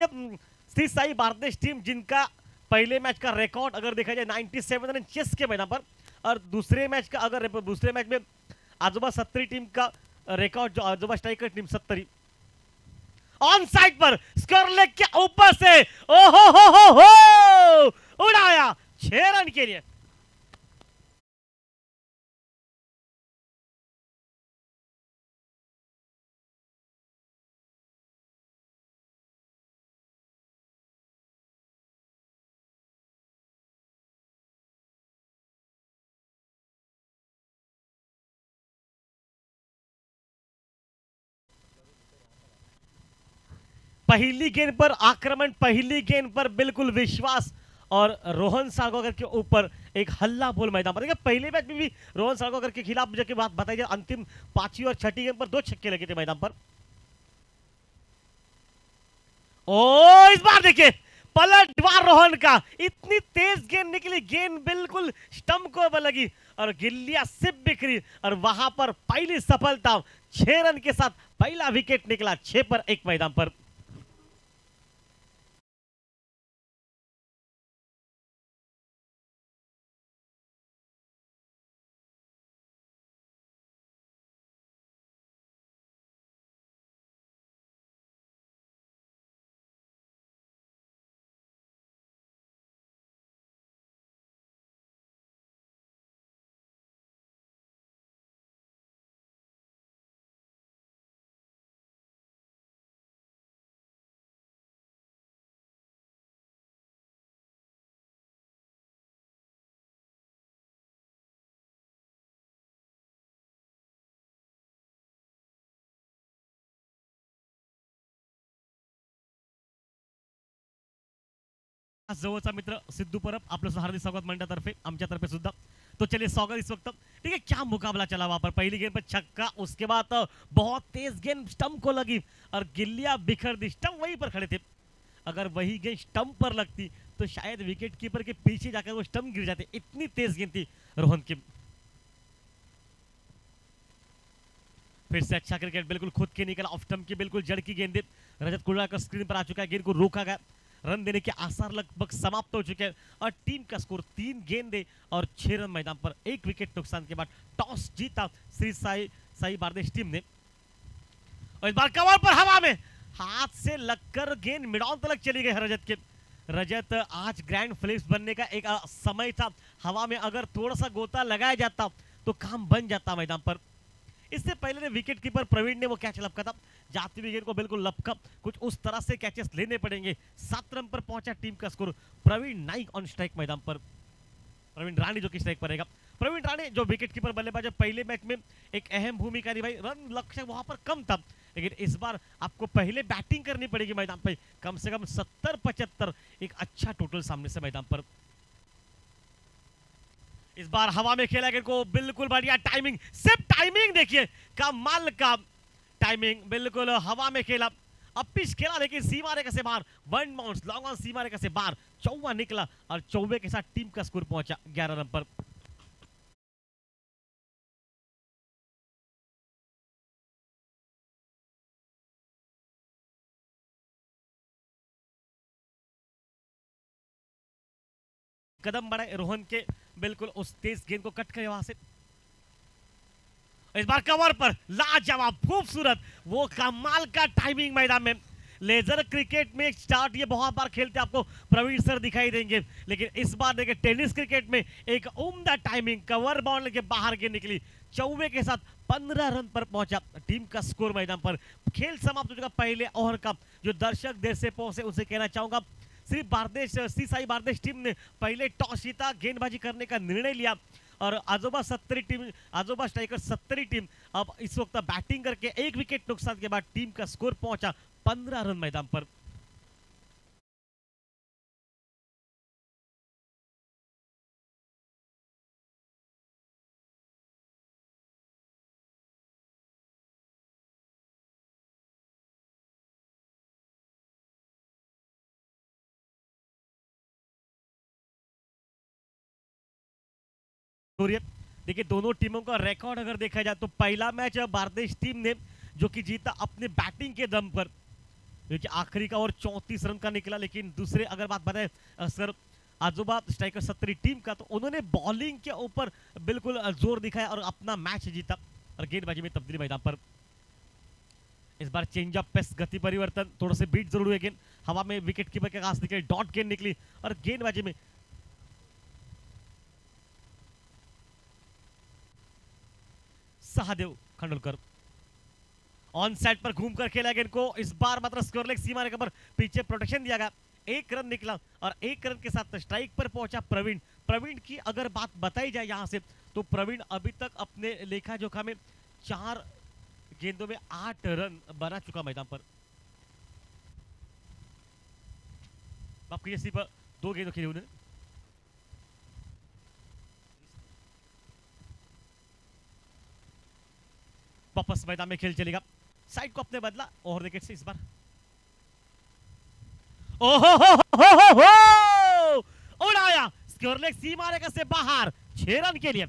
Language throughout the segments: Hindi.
श्री साई बारदेश टीम जिनका पहले मैच का रिकॉर्ड अगर देखा जाए 97 रन चेस के मैदान पर, और दूसरे मैच में आजोबा 70 टीम का रिकॉर्ड जो आजोबा स्ट्राइकर टीम 70 ऑन साइड पर स्कोर लेग के ऊपर से ओहो हो उड़ाया 6 रन के लिए। पहली गेंद पर आक्रमण, पहली गेंद पर बिल्कुल विश्वास, और रोहन सागोकर के ऊपर एक हल्ला बोल मैदान पर। पहले मैच में भी रोहन सागोकर के खिलाफ मुझे बात बताई जाए, अंतिम 5वीं और 6ठी गेंद पर 2 छक्के लगे थे मैदान पर। ओ इस बार देखिए पलटवार रोहन का, इतनी तेज गेंद निकली, गेंद बिल्कुल स्टंप को लगी और गिल्लियां सिप बिखरी, और वहां पर पहली सफलता 6 रन के साथ पहला विकेट निकला 6 पर 1 मैदान पर। जवळचा मित्र सिद्धू परब आपलं हार्दिक स्वागत मंडळातर्फे, आमच्यातर्फे सुद्धा। तो चलिए स्वागत इस वक्त। ठीक है, क्या मुकाबला चला वहां पर। पहली गेंद पर छक्का, उसके बाद बहुत तेज गेंद स्टंप को लगी और गिल्लियां बिखर दी। स्टंप वहीं पर खड़े थे, अगर वही गेंद स्टंप पर लगती तो शायद विकेट कीपर के पीछे जाकर वो स्टंप गिर जाते, इतनी तेज गेंद थी रोहन की। फिर से अच्छा क्रिकेट, बिल्कुल खुद के निकला, ऑफ स्टंप की बिल्कुल जड़ की गेंद। रजत कुलराकर स्क्रीन पर आ चुका है, गेंद को रोका गया, रन देने के आसार लगभग समाप्त हो चुके हैं और टीम का स्कोर 3 गेंदे और 6 रन मैदान पर। 1 विकेट नुकसान के बाद टॉस जीता श्री साई बारदेश टीम ने, और इस बार कवर पर हवा में हाथ से लगकर गेंद मिडॉन तक चली गई रजत के। रजत आज ग्रैंड फ्लिप्स बनने का एक समय था, हवा में अगर थोड़ा सा गोता लगाया जाता तो काम बन जाता मैदान पर। इससे पहले ने विकेट कीपर प्रवीण ने वो कैच लपका था, जाती हुई गेंद को बिल्कुल लपका, कुछ उस तरह से कैचेस लेने पड़ेंगे। 7 रन पर पहुंचा टीम का score. Praveen Naik on strike मैदान पर, प्रवीण राणे जो कि स्ट्राइक पर रहेगा। प्रवीण राणे जो विकेट कीपर बल्लेबाज, पहले मैच में एक अहम भूमिका निभाई, रन लक्ष्य वहां पर कम था, लेकिन इस बार आपको पहले बैटिंग करनी पड़ेगी मैदान पर, कम से कम 70-75 एक अच्छा टोटल सामने से मैदान पर। इस बार हवा में खेला गेंद को, बिल्कुल बढ़िया टाइमिंग, सिर्फ टाइमिंग देखिए, कमाल का टाइमिंग, बिल्कुल हवा में खेला, अब पिच खेला लेकिन सीमा रेखा से बाहर, वन बाउंस लॉन्ग ऑन सीमा रेखा से बाहर, चौवा निकला और चौवे के साथ टीम का स्कोर पहुंचा 11 रन पर। कदम बढ़ाए रोहन के, बिल्कुल उस तेज गेंद को कट करे वहां से। इस बार कवर पर लाजवाब, खूबसूरत, वो कमाल का टाइमिंग मैदान में। लेजर क्रिकेट में स्टार्ट ये बहुत बार खेलते आपको प्रवीण सर दिखाई देंगे, लेकिन इस बार देखिए टेनिस क्रिकेट में एक उम्दा टाइमिंग, कवर बाउंड्री के बाहर गेंद निकली, चौवे के साथ 15 रन पर पहुंचा टीम का स्कोर मैदान पर। खेल समाप्त हो चुका पहले ओवर का। जो दर्शक देर से पहुंचे उनसे कहना चाहूंगा, श्री साई बारदेश टीम ने पहले टॉस जीता, गेंदबाजी करने का निर्णय लिया, और आजोबा स्ट्राइकर 70 टीम अब इस वक्त बैटिंग करके 1 विकेट नुकसान के बाद टीम का स्कोर पहुंचा 15 रन मैदान पर। देखिए दोनों टीमों का रिकॉर्ड अगर देखा जाए तो पहला मैच बारदेश टीम ने जो कि जीता अपने बैटिंग के दम पर, क्योंकि आखिरी का ओवर 34 रन का निकला। लेकिन दूसरे अगर बात बताए सर आजोबा स्ट्राइकर 70 टीम का, तो उन्होंने बॉलिंग के ऊपर बिल्कुल जोर दिखाया और अपना मैच जीता। और गेंदबाजी में तब्दीली मैदान पर इस बार चेंज ऑफ पेस, गति परिवर्तन, थोड़ा से बीट जरूर हुए गेंद हवा में, विकेट कीपर के पास निकले, डॉट गेंद निकली और गेंदबाजी में सहदेव खंडोलकर ऑन साइड पर घूमकर खेला गेंद को। इस बार मात्र स्कोरलेस सीमा रेखा पर पीछे प्रोटेक्शन दिया गया, 1 रन निकला और 1 रन के साथ स्ट्राइक पर पहुंचा प्रवीण। प्रवीण की अगर बात बताई जाए यहां से, तो प्रवीण अभी तक अपने लेखा जोखा में 4 गेंदों में 8 रन बना चुका मैदान पर। आपकी जैसी पर 2 गेंदों खेली उन्होंने। वापस मैदान में खेल चलेगा, साइड को अपने बदला और विकेट से इस बार ओहो उड़ाया, स्कोरलेस सीमा रेखा से बाहर, 6 रन के लिए।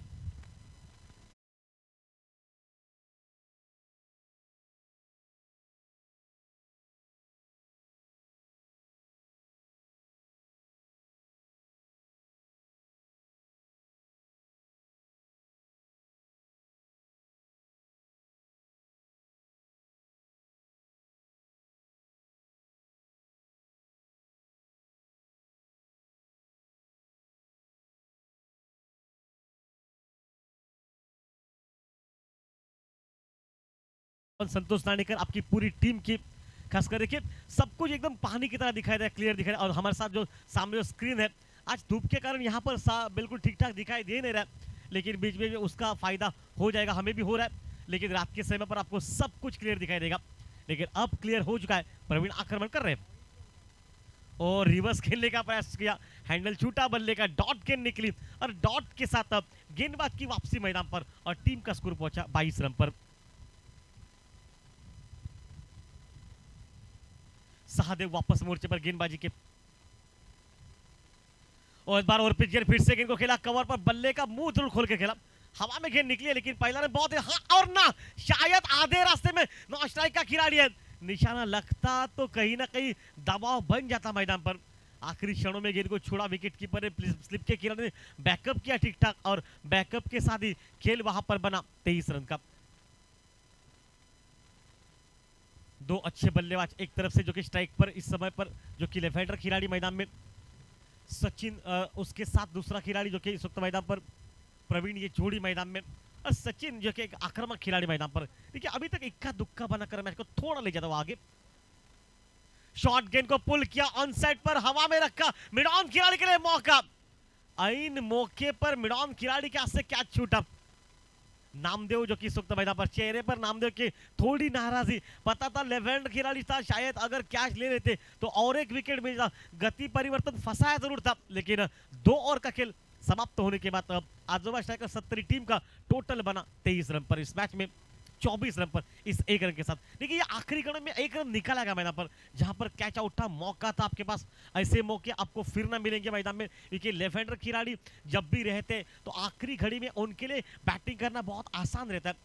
संतोष नानेकर आपकी पूरी टीम की, खासकर देखिए सब कुछ एकदम पानी की तरह दिखाई दे रहा है, क्लियर दिखाई दे रहा है। और हमारे साथ जो सामने जो स्क्रीन है, आज धूप के कारण यहाँ पर बिल्कुल ठीक ठाक दिखाई दे नहीं रहा है, लेकिन बीच में उसका फायदा हो जाएगा, हमें भी हो रहा है। लेकिन रात के समय पर आपको सब कुछ क्लियर दिखाई देगा। लेकिन अब क्लियर हो चुका है, प्रवीण आक्रमण कर रहे हैं और रिवर्स खेलने का प्रयास किया, हैंडल छूटा, बल्ले का डॉट गेंद निकली और डॉट के साथ अब गेंदबाज की वापसी मैदान पर और टीम का स्कोर पहुंचा 22 रन पर। सहदेव वापस मोर्चे पर गेंदबाजी के और इस बार और फिर से गेंद को खेला, कवर पर बल्ले का मुंह जरूर खोल के खेला, हवा में गेंद निकली है, लेकिन पहला रन बहुत है। हाँ और ना, शायद आधे रास्ते में नॉन स्ट्राइक का खिलाड़ी है, निशाना लगता तो कहीं ना कहीं दबाव बन जाता मैदान पर। आखिरी क्षणों में गेंद को छोड़ा, विकेट कीपर ने स्लिप के खिलाड़ी ने बैकअप किया ठीक ठाक और बैकअप के साथ ही खेल वहां पर बना 23 रन का। 2 अच्छे बल्लेबाज एक तरफ से जो कि स्ट्राइक पर इस समय पर जो कि लेफ्ट हैंडर खिलाड़ी मैदान में सचिन, उसके साथ दूसरा खिलाड़ी जो कि इस वक्त मैदान पर प्रवीण, ये जोड़ी मैदान में, और सचिन जो कि एक आक्रामक खिलाड़ी मैदान पर। देखिए अभी तक इक्का दुक्का बनाकर मैच को थोड़ा ले जाता हुआ आगे। शॉर्ट गेंद को पुल किया, ऑन साइड पर हवा में रखा, मिड ऑन खिलाड़ी के लिए मौका, आइन मौके पर मिड ऑन खिलाड़ी के हाथ से कैच छूटा। नामदेव जो कि इस वक्त मैदान पर, चेहरे पर नामदेव की थोड़ी नाराजगी, पता था लेफ्ट हैंड खिलाड़ी था, शायद अगर कैच ले लेते तो और एक विकेट मिलता, गति परिवर्तन फंसाया जरूर था। लेकिन 2 ओवर का खेल समाप्त होने के बाद अब आजोबा स्ट्राइकर 70 टीम का टोटल बना 23 रन पर, इस मैच में 24 रन पर इस 1 रन के साथ। देखिए ये आखिरी कड़ी में 1 रन निकाला गया मैदान पर, जहां पर कैच आउट था, मौका था आपके पास, ऐसे मौके आपको फिर ना मिलेंगे मैदान में, क्योंकि लेफ्ट हैंडर खिलाड़ी जब भी रहते तो आखिरी घड़ी में उनके लिए बैटिंग करना बहुत आसान रहता है।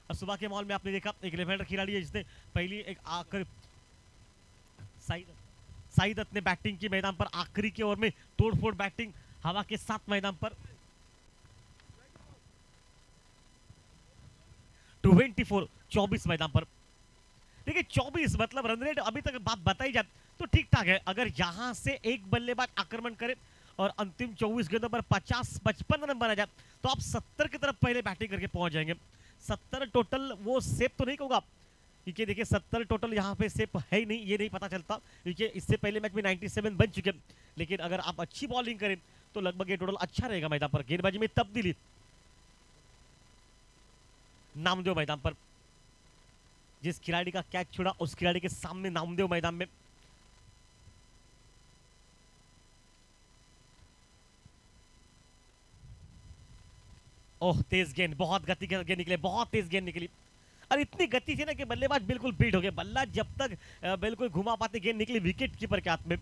और सुबह के माहौल में आपने देखा एक लेफ्ट हैंडर खिलाड़ी है जिसने पहली एक आखिर साई दत्त ने बैटिंग की मैदान पर, आखिरी के ओवर में तोड़फोड़ बैटिंग हवा के साथ मैदान पर 24 मैदान पर। देखिए 24 मतलब रन रेट अभी तक बात बताई जाए तो ठीक ठाक है। अगर यहां से एक बल्लेबाज आक्रमण करे और अंतिम 24 गेंदों पर 50-55 रन बना जाए तो आप 70 की तरफ पहले बैटिंग करके पहुंच जाएंगे। 70 टोटल वो सेफ तो नहीं होगा, क्योंकि देखिए 70 टोटल यहाँ पे सेफ है ही नहीं, ये नहीं पता चलता, क्योंकि इससे पहले मैच में 97 बन चुके। लेकिन अगर आप अच्छी बॉलिंग करें तो लगभग ये टोटल अच्छा रहेगा मैदान पर। गेंदबाजी में तब्दीली, नामदेव मैदान पर, जिस खिलाड़ी का कैच छोड़ा उस खिलाड़ी के सामने नामदेव मैदान में। ओह तेज गेंद, बहुत गति के गेंद निकले, बहुत तेज गेंद निकली और इतनी गति थी ना कि बल्लेबाज बिल्कुल बीट हो गए। बल्ला जब तक बिल्कुल घुमा पाते गेंद निकली विकेट कीपर के हाथ में।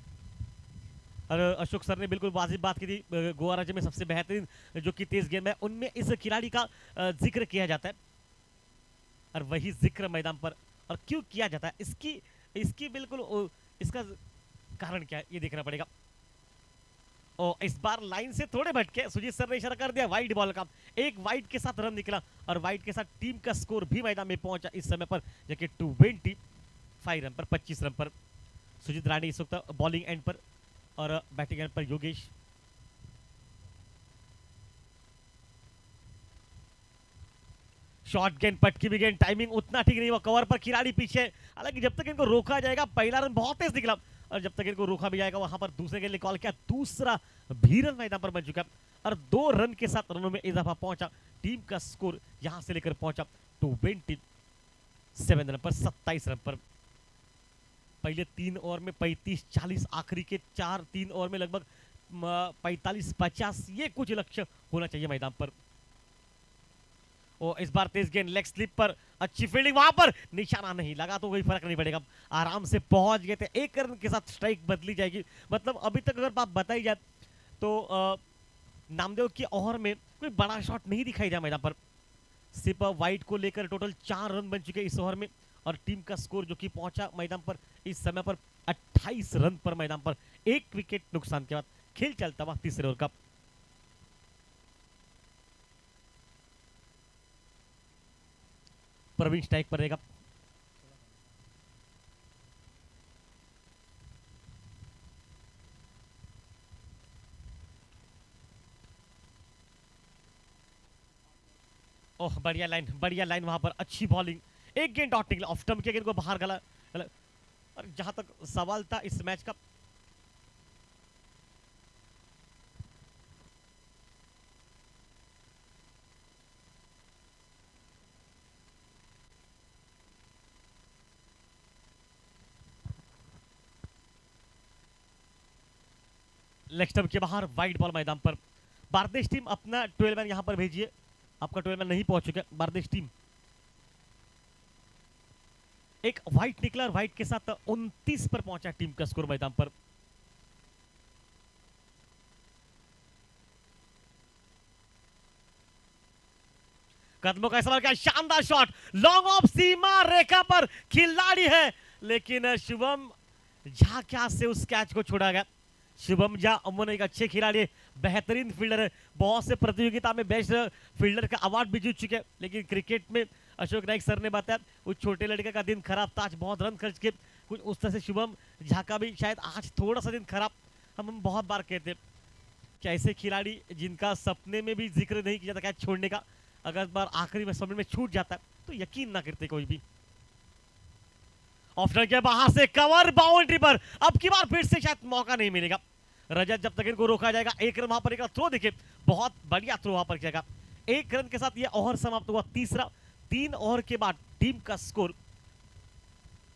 और अशोक सर ने बिल्कुल वाजिब बात की थी, गोवा राज्य में सबसे बेहतरीन जो कि तेज गेंद है उनमें इस खिलाड़ी का जिक्र किया जाता है। और वही जिक्र मैदान पर और क्यों किया जाता है, इसकी बिल्कुल इसका कारण क्या है ये देखना पड़ेगा। और इस बार लाइन से थोड़े भटके, सुजीत सर ने इशारा कर दिया वाइड बॉल का, एक वाइड के साथ रन निकला और वाइड के साथ टीम का स्कोर भी मैदान में पहुंचा इस समय पर, जबकि 25 रन पर 25 रन पर सुजीत राणी इस वक्त बॉलिंग एंड पर और बैटिंग एंड पर योगेश। शॉर्ट गेंद, पटकी भी गेंद, टाइमिंग उतना ठीक नहीं हुआ, कवर पर खिलाड़ी पीछे। हालांकि जब तक इनको रोका जाएगा, पहला रन बहुत तेज निकला और जब तक इनको रोका भी जाएगा वहां पर दूसरे के लिए कॉल किया, दूसरा भी रन मैदान पर बन चुका और 2 रन के साथ रनों में इजाफा पहुंचा। टीम का स्कोर यहां से लेकर पहुंचा 27 रन पर 27 रन पर। पहले 3 ओवर में 35-40, आखिरी के 3 ओवर में लगभग 45-50, ये कुछ लक्ष्य होना चाहिए मैदान पर। और इस बार तेज गेंद लेग स्लिप पर, अच्छी फील्डिंग, वहां पर निशाना नहीं लगा तो कोई फर्क नहीं पड़ेगा, आराम से पहुंच गए थे। 1 रन के साथ स्ट्राइक बदली जाएगी। मतलब अभी तक अगर बात बताई जाए तो नामदेव की ओवर में कोई बड़ा शॉट नहीं दिखाई दिया मैदान पर। सिर्फ वाइड को लेकर टोटल 4 रन बन चुके इस ओवर में और टीम का स्कोर जो कि पहुंचा मैदान पर इस समय पर 28 रन पर मैदान पर। 1 विकेट नुकसान के बाद खेल चलता हुआ तीसरे ओवर का। प्रवीण स्ट्राइक पर रहेगा। ओह बढ़िया लाइन वहां पर, अच्छी बॉलिंग, एक गेंद डॉट निकला, ऑफ स्टंप के गेंद को बाहर गला। और जहां तक सवाल था इस मैच का, लेग स्टंप के बाहर, वाइड बॉल मैदान पर। बांग्लादेश टीम अपना 12 मैन यहां पर भेजिए, आपका 12 मैन नहीं पहुंच चुका बांग्लादेश टीम। एक वाइट निकला और वाइट के साथ 29 पर पहुंचा टीम का स्कोर मैदान पर। कदमों का इस्तेमाल किया, शानदार शॉट, लॉन्ग ऑफ सीमा रेखा पर खिलाड़ी है, लेकिन शुभम झा क्या से उस कैच को छोड़ा गया। शुभम झा अमन एक अच्छे खिलाड़ी है, बेहतरीन फील्डर है, बहुत से प्रतियोगिता में बेस्ट फील्डर का अवार्ड भी जीत चुके हैं। लेकिन क्रिकेट में अशोक नाइक सर ने बताया उस छोटे लड़के का दिन खराब था, आज बहुत रन खर्च के, कुछ उस तरह से शुभम झा का भी शायद आज थोड़ा सा दिन खराब। हम बहुत बार कहते कि ऐसे खिलाड़ी जिनका सपने में भी जिक्र नहीं किया जाता कैच छोड़ने का, अगर बार आखिरी में समय में छूट जाता है तो यकीन ना करते कोई भी। ऑफ के बाहर से कवर, बाउंड्री पर, अब की बार फिर से शायद मौका नहीं मिलेगा। रजत जब तक इनको रोका जाएगा, 1 रन वहां पर, एक थ्रो देखिए, बहुत बढ़िया थ्रो वहां पर किया। 1 रन के साथ यह ओवर समाप्त हुआ तीसरा। 3 ओवर के बाद टीम का स्कोर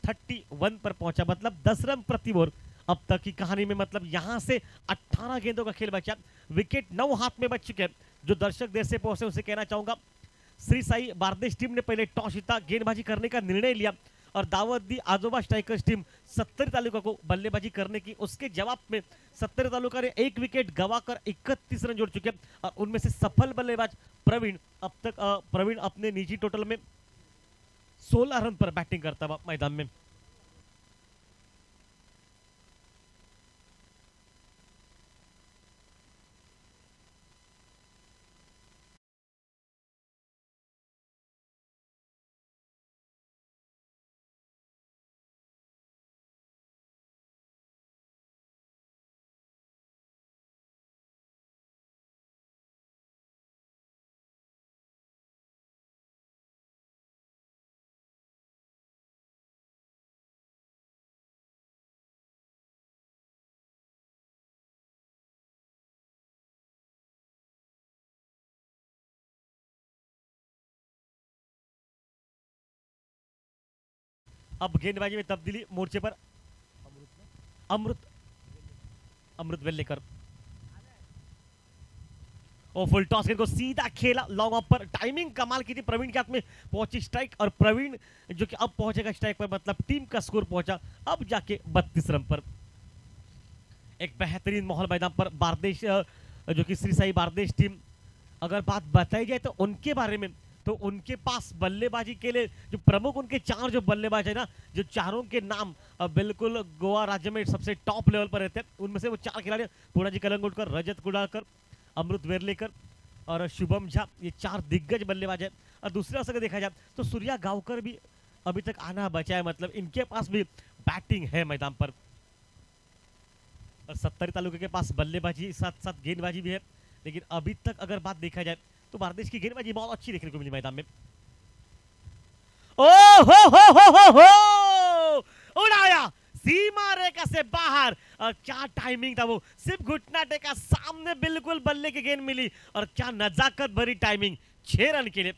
31 पर पहुंचा, मतलब 10 रन प्रति ओवर अब तक की कहानी में। मतलब यहां से 18 गेंदों का खेल बचा, विकेट 9 हाथ में बच चुके हैं। जो दर्शक देर से पहुंचे उसे कहना चाहूंगा, श्री साई बांग्लादेश टीम ने पहले टॉस जीता, गेंदबाजी करने का निर्णय लिया और दावत दी आजोबा स्ट्राइकर्स टीम 70 तालुका को बल्लेबाजी करने की। उसके जवाब में 70 तालुका ने 1 विकेट गवाकर 31 रन जोड़ चुके और उनमें से सफल बल्लेबाज प्रवीण, अब तक प्रवीण अपने निजी टोटल में 16 रन पर बैटिंग करता हुआ मैदान में। अब गेंदबाजी में तब्दीली मोर्चे पर अमृत अमृत वेल्लेकर, और फुल टॉस को सीधा खेला लॉन्ग ऑफ पर, टाइमिंग कमाल की थी, प्रवीण के हाथ में पहुंची स्ट्राइक और प्रवीण जो कि अब पहुंचेगा स्ट्राइक पर, मतलब टीम का स्कोर पहुंचा अब जाके 32 रन पर। एक बेहतरीन माहौल मैदान पर, बांग्लादेश जो कि श्री साई बांग्लादेश टीम, अगर बात बताई जाए तो उनके बारे में तो उनके पास बल्लेबाजी के लिए जो प्रमुख उनके चार जो बल्लेबाज है ना, जो चारों के नाम बिल्कुल गोवा राज्य में सबसे टॉप लेवल पर रहते हैं, उनमें से वो चार खिलाड़ी पुणाजी कलंगुटकर, रजत कुडाळकर, अमृत वेर्लेकर और शुभम झा, ये चार दिग्गज बल्लेबाज है। और दूसरे अगर देखा जाए तो सूर्या गावकर भी अभी तक आना बचा है, मतलब इनके पास भी बैटिंग है मैदान पर। और 70 तालुके के पास बल्लेबाजी साथ साथ गेंदबाजी भी है, लेकिन अभी तक अगर बात देखा जाए तो भारत की गेंदबाजी बहुत अच्छी देखने को मिली मैदान में। ओ हो उड़ाया सीमा रेखा से बाहर, और क्या टाइमिंग था वो, सिर्फ घुटना टेका, सामने बिल्कुल बल्ले की गेंद मिली, और क्या नजाकत भरी टाइमिंग 6 रन के लिए।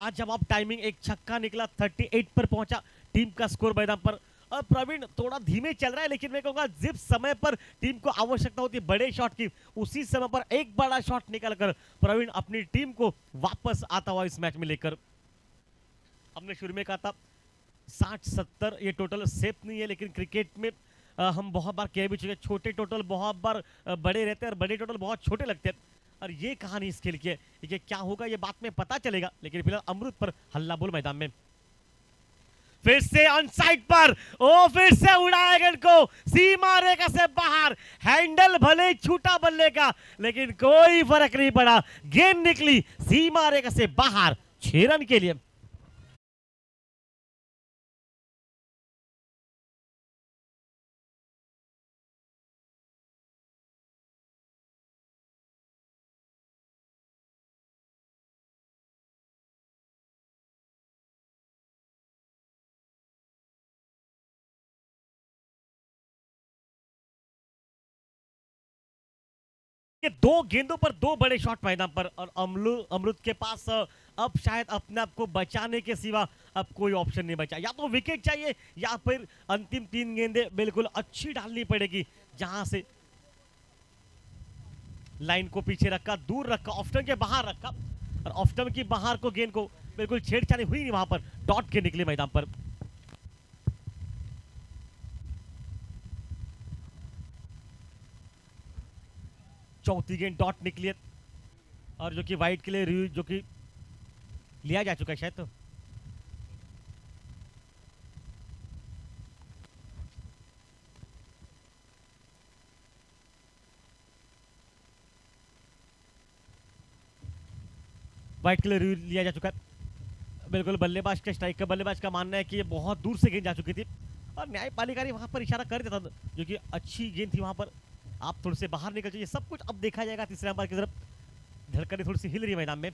आज जब आप टाइमिंग एक छक्का निकला, 38 पर पहुंचा टीम का स्कोर मैदान पर। और प्रवीण थोड़ा धीमे चल रहा है, लेकिन मैं कहूंगा जिस समय पर टीम को आवश्यकता होती है बड़े शॉट की, उसी समय पर एक बड़ा शॉट निकालकर प्रवीण अपनी टीम को वापस आता हुआ इस मैच में लेकर। हमने शुरू में कहा था 60-70 ये टोटल सेफ नहीं है, लेकिन क्रिकेट में हम बहुत बार कह भी चुके, छोटे टोटल बहुत बार बड़े रहते हैं और बड़े टोटल बहुत छोटे लगते हैं। और ये कहानी इस खेल की है, ये क्या होगा ये बात में पता चलेगा, लेकिन फिलहाल अमृत पर हल्ला बोल मैदान में। फिर से ऑन साइड पर, ओ फिर से उड़ाया गेंद को सीमा रेखा से बाहर, हैंडल भले छूटा बल्ले का, लेकिन कोई फर्क नहीं पड़ा, गेंद निकली सीमा रेखा से बाहर 6 रन के लिए। ये 2 गेंदों पर 2 बड़े शॉट मैदान पर, और अमृत के पास अब शायद अपने आप को बचाने के सिवा अब कोई ऑप्शन नहीं बचा, या तो विकेट चाहिए या फिर अंतिम 3 गेंदें बिल्कुल अच्छी डालनी पड़ेगी, जहां से लाइन को पीछे रखा, दूर रखा, ऑफ स्टंप के बाहर रखा, और ऑफ स्टंप की बाहर को गेंद को बिल्कुल छेड़छाड़ी हुई नहीं, वहां पर डॉट के निकले मैदान पर। चौथी गेंद डॉट निकली है, और जो कि वाइट के लिए जो कि लिया जा चुका है शायद। तो वाइट के लिए लिया जा चुका है। बिल्कुल बल्लेबाज का, स्ट्राइक का बल्लेबाज का मानना है कि ये बहुत दूर से गेंद जा चुकी थी, और न्यायपालिका ने वहां पर इशारा कर दिया था, जो कि अच्छी गेंद थी, वहां पर आप थोड़े से बाहर निकल जाइए। सब कुछ अब देखा जाएगा तीसरे अंपायर की तरफ। धड़कने थोड़ी सी हिल रही है मैदान में।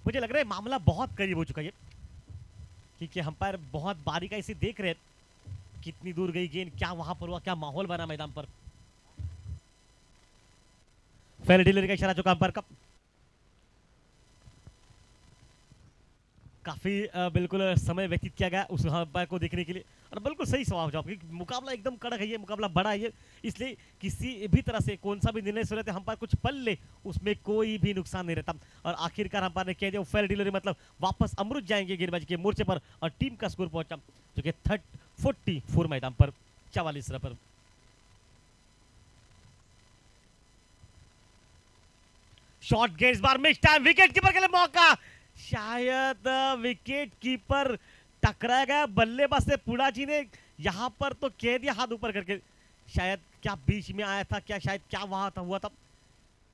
मुझे लग रहा है मामला बहुत करीब हो चुका है, क्योंकि अंपायर बहुत बारीकाई से देख रहे हैं कितनी दूर गई गेंद, क्या वहां पर हुआ, क्या माहौल बना मैदान पर। फेयर डीलर का इशारा चुका अंपायर का। काफी बिल्कुल समय व्यतीत किया गया उस अंपायर को देखने के लिए, और बिल्कुल सही जवाब, मुकाबला एकदम कड़क है, ये मुकाबला बड़ा है, इसलिए किसी भी तरह से कौन सा भी निर्णय से रहते अंपायर कुछ पल ले, उसमें कोई भी नुकसान नहीं रहता। और आखिरकार अंपायर ने कह दिया फेयर डीलर, मतलब वापस अमृत जाएंगे गेंदबाजी के मोर्चे पर, और टीम का स्कोर पहुंचा जो कि 44 मैदान पर 44 रन पर। शॉट गेंद, इस बार मिस टाइम, विकेट कीपर के लिए मौका, शायद विकेट कीपर टकराया गया बल्लेबाज से। पुणाजी ने यहां पर तो कह दिया हाथ ऊपर करके, शायद क्या बीच में आया था, क्या शायद क्या वहां था हुआ था,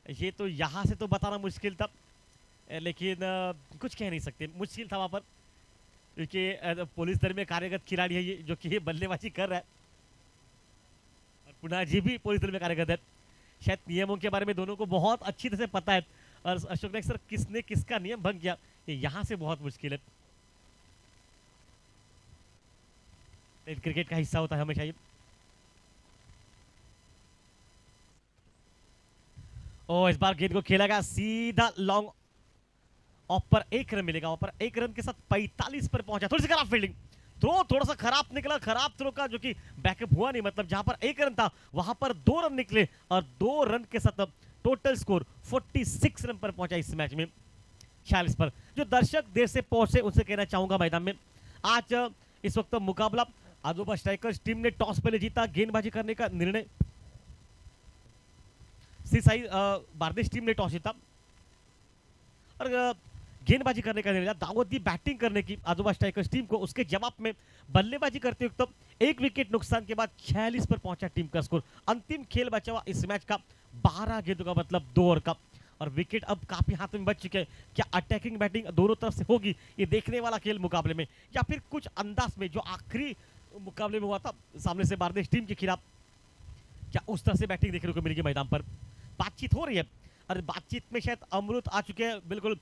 ये तो यहां से तो बताना मुश्किल था, लेकिन कुछ कह नहीं सकते, मुश्किल था वहां पर, क्योंकि पुलिस दल में कार्यरत खिलाड़ी है ये, जो कि ये बल्लेबाजी कर रहा है, और पुणाजी भी पुलिस दल में कार्यरत है। शायद नियमों के बारे में दोनों को बहुत अच्छी तरह से पता है। और अशोक नायक सर किसने किसका नियम भंग किया ये यहाँ से बहुत मुश्किल है। क्रिकेट का हिस्सा होता है हमेशा ये। ओ इस बार गेंद को खेला गया सीधा लॉन्ग ऑफ पर, 1 रन मिलेगा। ऑफ पर 1 रन के साथ 45 पर पहुंचा। थोड़ी सी खराब फील्डिंग, थ्रो थोड़ा सा खराब निकला, खराब थ्रो का जो कि बैकअप हुआ नहीं। मतलब जहां पर 1 रन था वहां पर 2 रन निकले और 2 रन के साथ टोटल स्कोर 46 रन पर पहुंचा इस मैच में 46 पर। जो दर्शक देर से पहुंचे उनसे कहना चाहूंगा मैदान में आज इस वक्त मुकाबला आदोबा स्ट्राइकर्स टीम ने टॉस पहले जीता, गेंदबाजी करने का निर्णय सीसाई बारदेश टीम ने टॉस जीता और गेंदबाजी करने का निर्णय। दावत दी बैटिंग करने की आदोबा स्ट्राइकर्स टीम को, उसके जवाब में बल्लेबाजी करते हुए तब 1 विकेट नुकसान के बाद 46 पर पहुंचा टीम का स्कोर। अंतिम खेल बचा हुआ इस मैच का 12 गेंदों का, मतलब 2 ओवर का, और विकेट अब काफी हाथ में बच चुके हैं। क्या अटैकिंग बैटिंग दोनों तरफ से होगी ये देखने वाला खेल मुकाबले में, या फिर कुछ अंदाज में जो आखिरी मुकाबले में हुआ था सामने से बारदेश टीम के खिलाफ, क्या उस तरह से बैटिंग देखने को मिलेगी मैदान पर। बातचीत हो रही है और बातचीत में शायद अमृत आ चुके हैं, बिल्कुल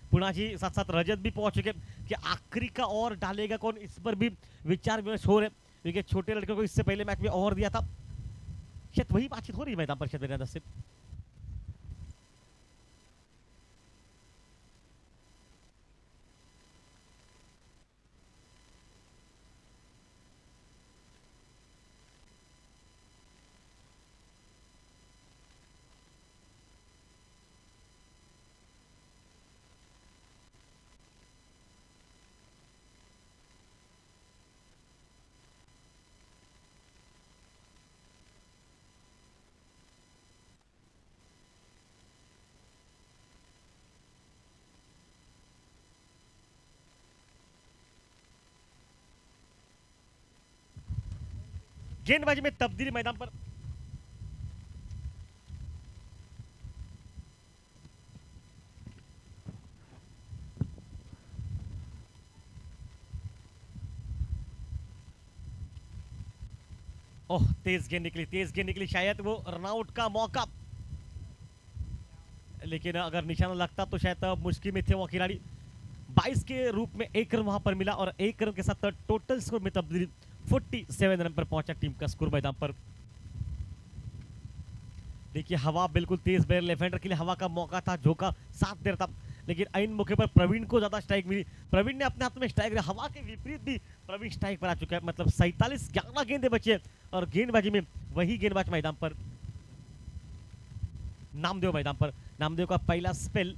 पुना जी साथ साथ रजत भी पहुंच चुके हैं कि आखिरी का ओवर डालेगा कौन, इस पर भी विचार विमर्श हो रहे, क्योंकि छोटे लड़कों को इससे पहले मैच में ओवर दिया था। शायद वही बातचीत हो रही है मैदान पर शायद मेरे अंदाज से। गेंदबाजी में तब्दीली मैदान पर। ओह तेज गेंद निकली, तेज गेंद निकली, शायद वो रनआउट का मौका, लेकिन अगर निशाना लगता तो शायद मुश्किल में थे वो खिलाड़ी। 22 के रूप में 1 रन वहां पर मिला और 1 रन के साथ टोटल स्कोर में तब्दीली 47 रन पर पहुंचा टीम का स्कोर मैदान पर। देखिए हवा बिल्कुल तेज, बैर लेफ्ट हैंडर के लिए हवा का मौका था, झोंका साथ दे रहा था, लेकिन इन मौके पर प्रवीण को ज्यादा स्ट्राइक मिली। प्रवीण ने अपने हाथ में स्ट्राइक दिया, हवा के विपरीत भी प्रवीण स्ट्राइक पर आ चुका है। मतलब 47 11 गेंदे बचे और गेंदबाजी में वही गेंदबाज मैदान पर नामदेव मैदान पर। नामदेव का पहला स्पेल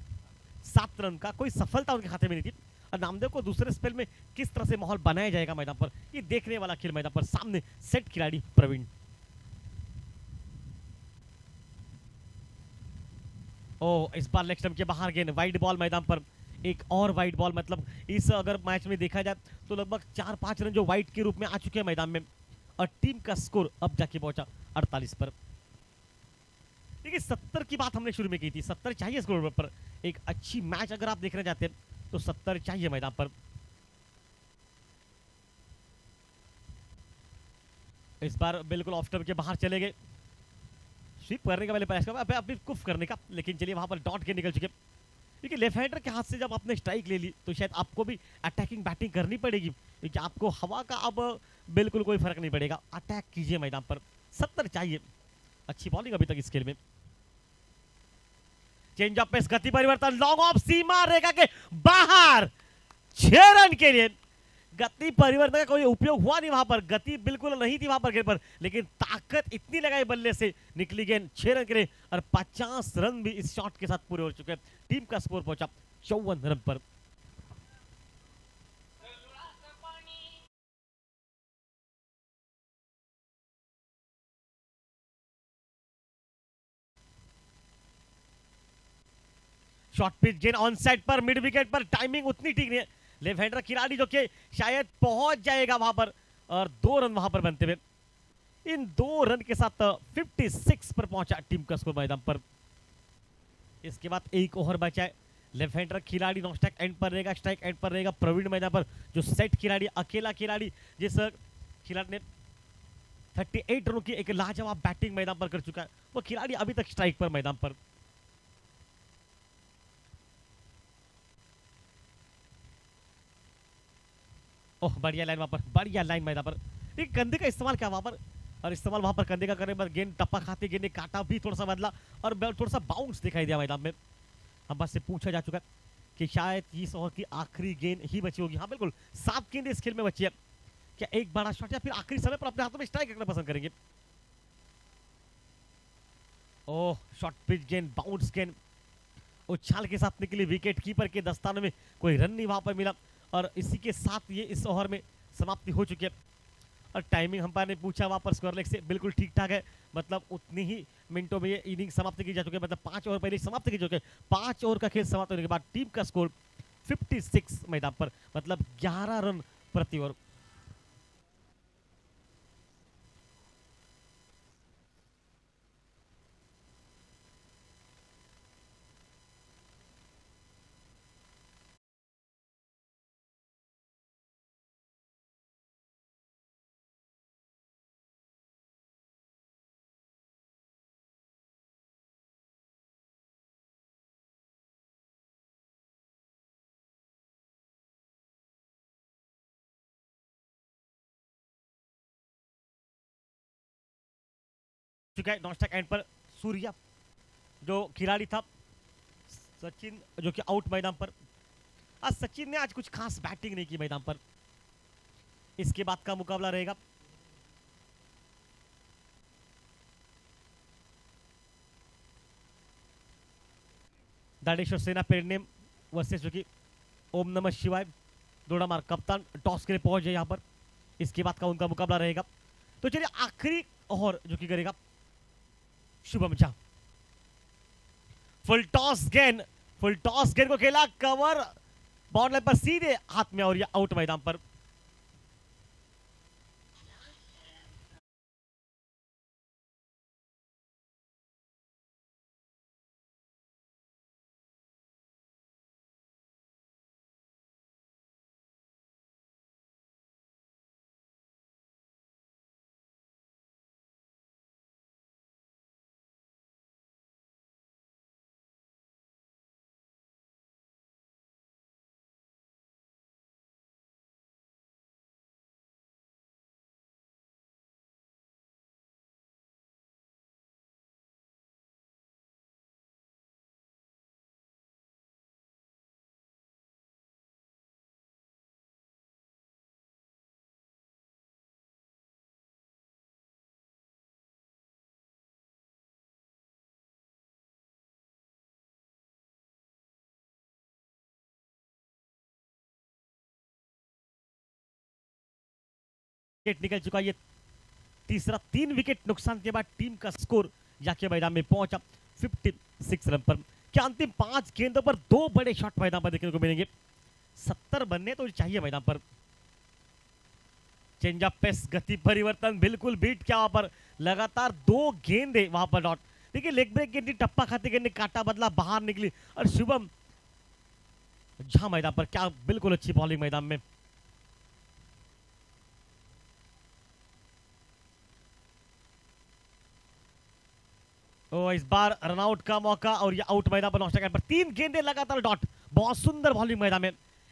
7 रन का, कोई सफलता उनके खाते में नहीं थी, और नामदेव को दूसरे स्पेल में किस तरह से माहौल बनाया जाएगा मैदान पर ये देखने वाला खेल मैदान पर। सामने सेट खिलाड़ी प्रवीण। ओ इस बार लेग स्टंप के बाहर गेंद, वाइड बॉल मैदान पर, एक और वाइड बॉल। मतलब इस अगर मैच में देखा जाए तो लगभग 4-5 रन जो वाइड के रूप में आ चुके हैं मैदान में, और टीम का स्कोर अब जाके पहुंचा 48 पर। देखिए 70 की बात हमने शुरू में की थी, 70 चाहिए स्कोर पर। एक अच्छी मैच अगर आप देखना चाहते हैं तो 70 चाहिए मैदान पर। इस बार बिल्कुल ऑफ स्टंप के बाहर चले गए, स्वीप करने का पहले प्रयास कर, अभी कुफ करने का, लेकिन चलिए वहां पर डॉट के निकल चुके। क्योंकि लेफ्ट हैंडर के हाथ से जब आपने स्ट्राइक ले ली तो शायद आपको भी अटैकिंग बैटिंग करनी पड़ेगी, क्योंकि आपको हवा का अब बिल्कुल कोई फर्क नहीं पड़ेगा। अटैक कीजिए मैदान पर, 70 चाहिए। अच्छी बॉलिंग अभी तक इस खेल में। चेंज ऑफ पेस, गति परिवर्तन, लॉन्ग ऑफ, सीमा रेखा के बाहर 6 रन के लिए। गति परिवर्तन का कोई उपयोग हुआ नहीं वहां पर, गति बिल्कुल नहीं थी वहां पर गेंद पर, लेकिन ताकत इतनी लगाई बल्ले से, निकली गेंद 6 रन के लिए, और 50 रन भी इस शॉट के साथ पूरे हो चुके हैं। टीम का स्कोर पहुंचा 54 रन पर। शॉर्ट पिच गेंद ऑन साइड पर, मिड विकेट पर, टाइमिंग उतनी ठीक नहीं है। लेफ्ट हैंडर खिलाड़ी जो कि शायद पहुंच जाएगा वहां पर, और 2 रन वहां पर बनते हुए। इन 2 रन के साथ 56 पर पहुंचा टीम का स्कोर मैदान पर। इसके बाद एक ओवर बचा है। लेफ्ट हैंडर खिलाड़ी नॉन स्ट्राइक एंड पर रहेगा, स्ट्राइक एंड पर रहेगा प्रवीण मैदान पर। जो सेट खिलाड़ी, अकेला खिलाड़ी, जिस खिलाड़ी ने 38 रनों की एक लाजवाब बैटिंग मैदान पर कर चुका है वो खिलाड़ी, अभी तक स्ट्राइक पर मैदान पर। ओह बढ़िया लाइन वहां पर, बढ़िया लाइन मैदान पर। एक कंधे का इस्तेमाल किया वहां पर, और इस्तेमाल वहां पर कंधे का करने पर गेंद टप्पा खाते, गेंद ने काटा भी थोड़ा सा बदला, और थोड़ा सा बाउंस दिखाई दिया मैदान में। हम बस से पूछा जा चुका है कि शायद इस ओवर की आखिरी गेंद ही बची होगी। हाँ बिल्कुल, 7 गेंद इस खेल में बची है। क्या एक बड़ा शॉट या फिर आखिरी समय पर अपने हाथों में स्ट्राइक रखना पसंद करेंगे? ओह शॉर्ट पिच गेंद, बाउंस गेंद, उछाल के साथ निकली, विकेट कीपर के दस्तानों में कोई रन नहीं वहां पर मिला, और इसी के साथ ये इस ओवर में समाप्ति हो चुकी है। और टाइमिंग अंपायर ने पूछा वहां पर स्क्वायर लेग से, बिल्कुल ठीक ठाक है। मतलब उतनी ही मिनटों में ये इनिंग समाप्त की जा चुकी है, मतलब 5 ओवर पहले समाप्त की जा चुकी है। 5 ओवर का खेल समाप्त होने के बाद टीम का स्कोर 56 मैदान पर, मतलब 11 रन प्रति ओवर। चुका है नॉन स्ट्राइक एंड पर सूर्या, जो खिलाड़ी था सचिन, जो कि आउट मैदान पर। आज सचिन ने आज कुछ खास बैटिंग नहीं की मैदान पर। इसके बाद का मुकाबला रहेगा दानेश्वर सेना पेडनेम वर्सेस जो कि ओम नमः शिवाय दोडामार कप्तान, टॉस के लिए पहुंच जाए यहाँ पर। इसके बाद का उनका मुकाबला रहेगा। तो चलिए आखिरी ओवर जो कि करेगा शुभम झा। फुल टॉस गेंद, फुल टॉस गेंद को खेला, कवर बॉल पर सीधे हाथ में, और ये आउट मैदान पर। विकेट निकल चुका, ये तीसरा। 3 विकेट नुकसान के बाद टीम का स्कोर जाके मैदान में पहुंचा 56 रन पर। क्या अंतिम 5 गेंदों पर 2 बड़े शॉट मैदान पर देखने को मिलेंगे? 70 बनने तो चाहिए मैदान पर। चेंज ऑफ पेस, गति परिवर्तन बिल्कुल बीट किया वहां पर। लगातार 2 गेंदे वहां पर डॉट। देखिए लेग ब्रेक गेंद टप्पा खाते गेंद ने काटा बदला, बाहर निकली, और शुभम झा मैदान पर, क्या बिल्कुल अच्छी बॉलिंग मैदान में। ओ इस बार रनआउट का मौका, और ये आउट मैदान पर नॉस्टा पर 3 गेंदे लगातार डॉट। बहुत सुंदर बॉलिंग मैदान में।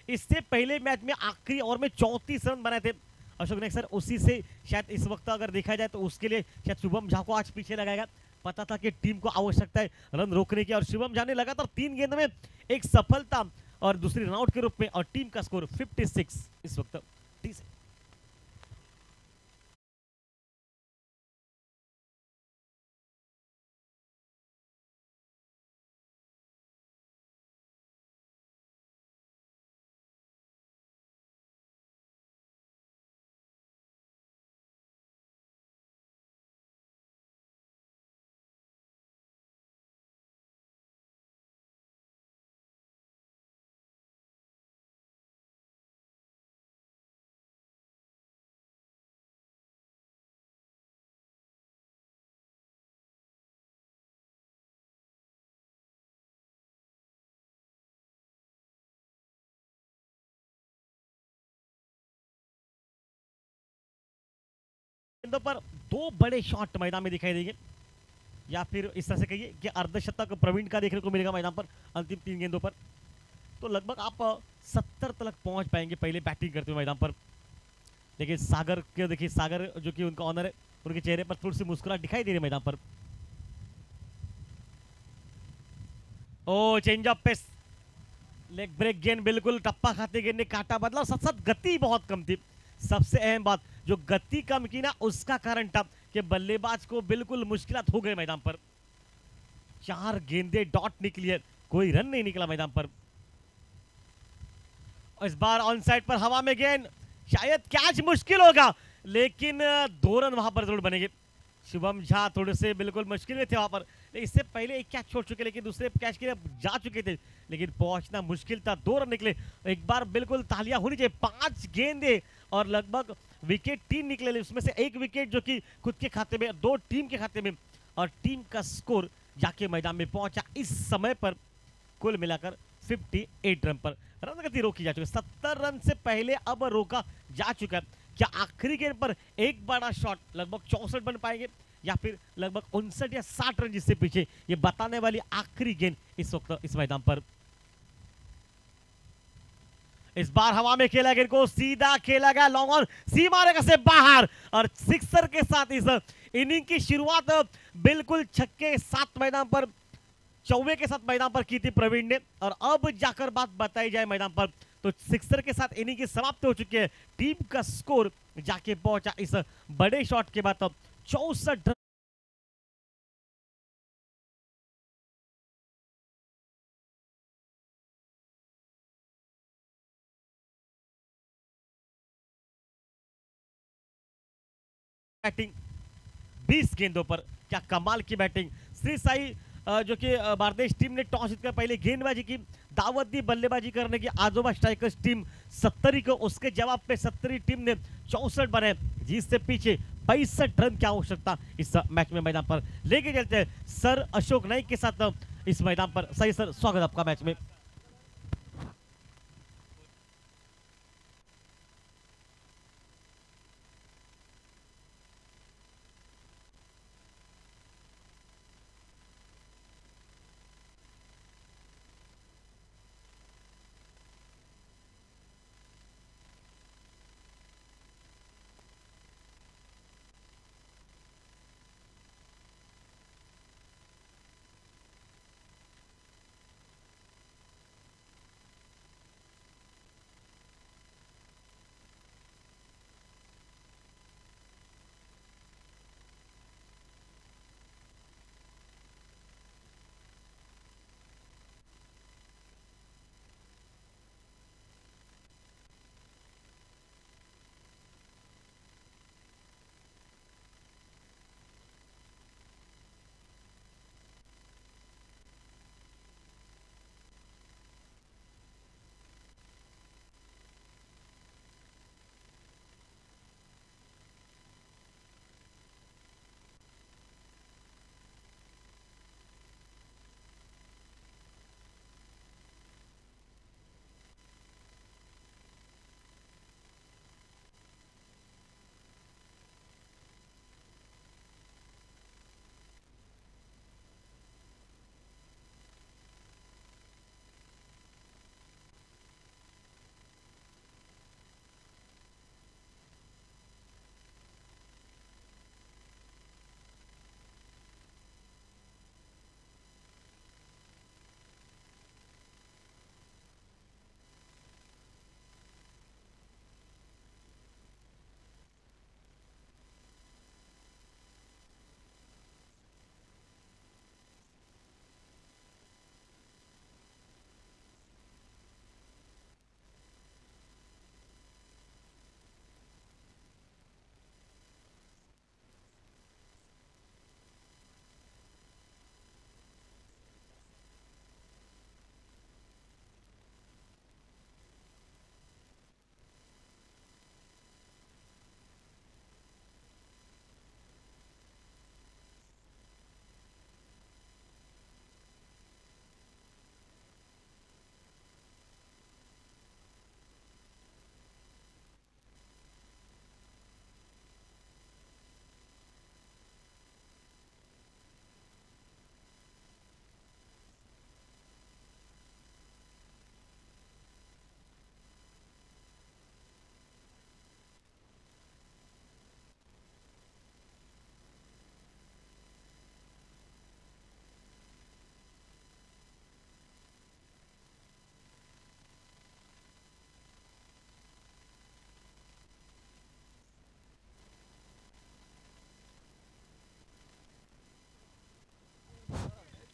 इससे पहले मैच में आखिरी ओवर में 34 रन बनाए थे अशोक ने सर, उसी से शायद इस वक्त अगर देखा जाए तो उसके लिए शायद शुभम झा को आज पीछे लगाएगा। पता था कि टीम को आवश्यकता है रन रोकने की, और शुभम झा ने लगातार 3 गेंद में एक सफलता और दूसरी रनआउट के रूप में, और टीम का स्कोर 56 इस वक्त। ठीक है। गेंदों पर दो बड़े शॉट मैदान में दिखाई देंगे, या फिर इस तरह से कहिए कि अर्धशतक प्रवीण का देखने को मिलेगा मैदान पर अंतिम 3 गेंदों पर। तो लगभग आप 70 तक पहुंच पाएंगे पहले बैटिंग करते हुए मैदान पर। देखिए सागर के, देखिए सागर जो कि उनका ऑनर है, उनके चेहरे पर थोड़ी सी मुस्कुराहट दिखाई दे रही है मैदान पर। Oh change of pace, leg break गेंद बिल्कुल टप्पा खाते गेंद ने काटा बदला, साथ साथ गति बहुत कम थी। सबसे अहम बात, जो गति कम की ना उसका कारण था कि बल्लेबाज को बिल्कुल मुश्किलात हो गए मैदान पर। 4 गेंदे डॉट निकली है, कोई रन नहीं निकला मैदान पर। इस बार ऑन साइड पर हवा में गेंद, शायद कैच मुश्किल होगा, लेकिन 2 रन वहां पर जरूर बनेंगे। शुभम झा थोड़े से बिल्कुल मुश्किल में थे वहां पर, इससे पहले एक कैच छोड़ चुके, लेकिन दूसरे कैच के लिए जा चुके थे, लेकिन पहुंचना मुश्किल था। 2 रन निकले, एक बार बिल्कुल तालियां होनी चाहिए। 5 गेंदे और लगभग विकेट 3 निकले, उसमें से 1 विकेट जो कि खुद के खाते में, 2 टीम के खाते में, और टीम का स्कोर जाके मैदान में पहुंचा इस समय पर कुल मिलाकर 58 रन पर। रन गति रोकी जा चुकी है, 70 रन से पहले अब रोका जा चुका है। क्या आखिरी गेंद पर एक बड़ा शॉट लगभग 64 बन पाएंगे, या फिर लगभग 59 या 60 रन जिससे पीछे, ये बताने वाली आखिरी गेंद इस वक्त इस मैदान पर। इस बार हवा में खेला गेंद को सीधा खेला गया, लॉन्ग ऑन, सीमा रेखा से बाहर, और सिक्सर के साथ इस इनिंग की शुरुआत बिल्कुल छक्के साथ मैदान पर, चौवे के साथ मैदान पर की थी प्रवीण ने। और अब जाकर बात बताई जाए मैदान पर, तो सिक्सर के साथ इनिंग की समाप्ति हो चुकी है। टीम का स्कोर जाके पहुंचा इस बड़े शॉट के बाद 64 रन। बैटिंग 20 गेंदों पर, क्या कमाल की बैटिंग। श्री साई जो कि बांग्लादेश टीम ने टॉस जीतकर पहले गेंदबाजी की, दावत दी बल्लेबाजी करने की आजोबा स्ट्राइकर्स टीम 70 को, उसके जवाब पे 70 टीम ने 64 बने, जिससे पीछे 65 रन की आवश्यकता इस मैच में मैदान पर लेके चलते हैं सर अशोक नाइक के साथ इस मैदान पर। सही सर, स्वागत आपका मैच में।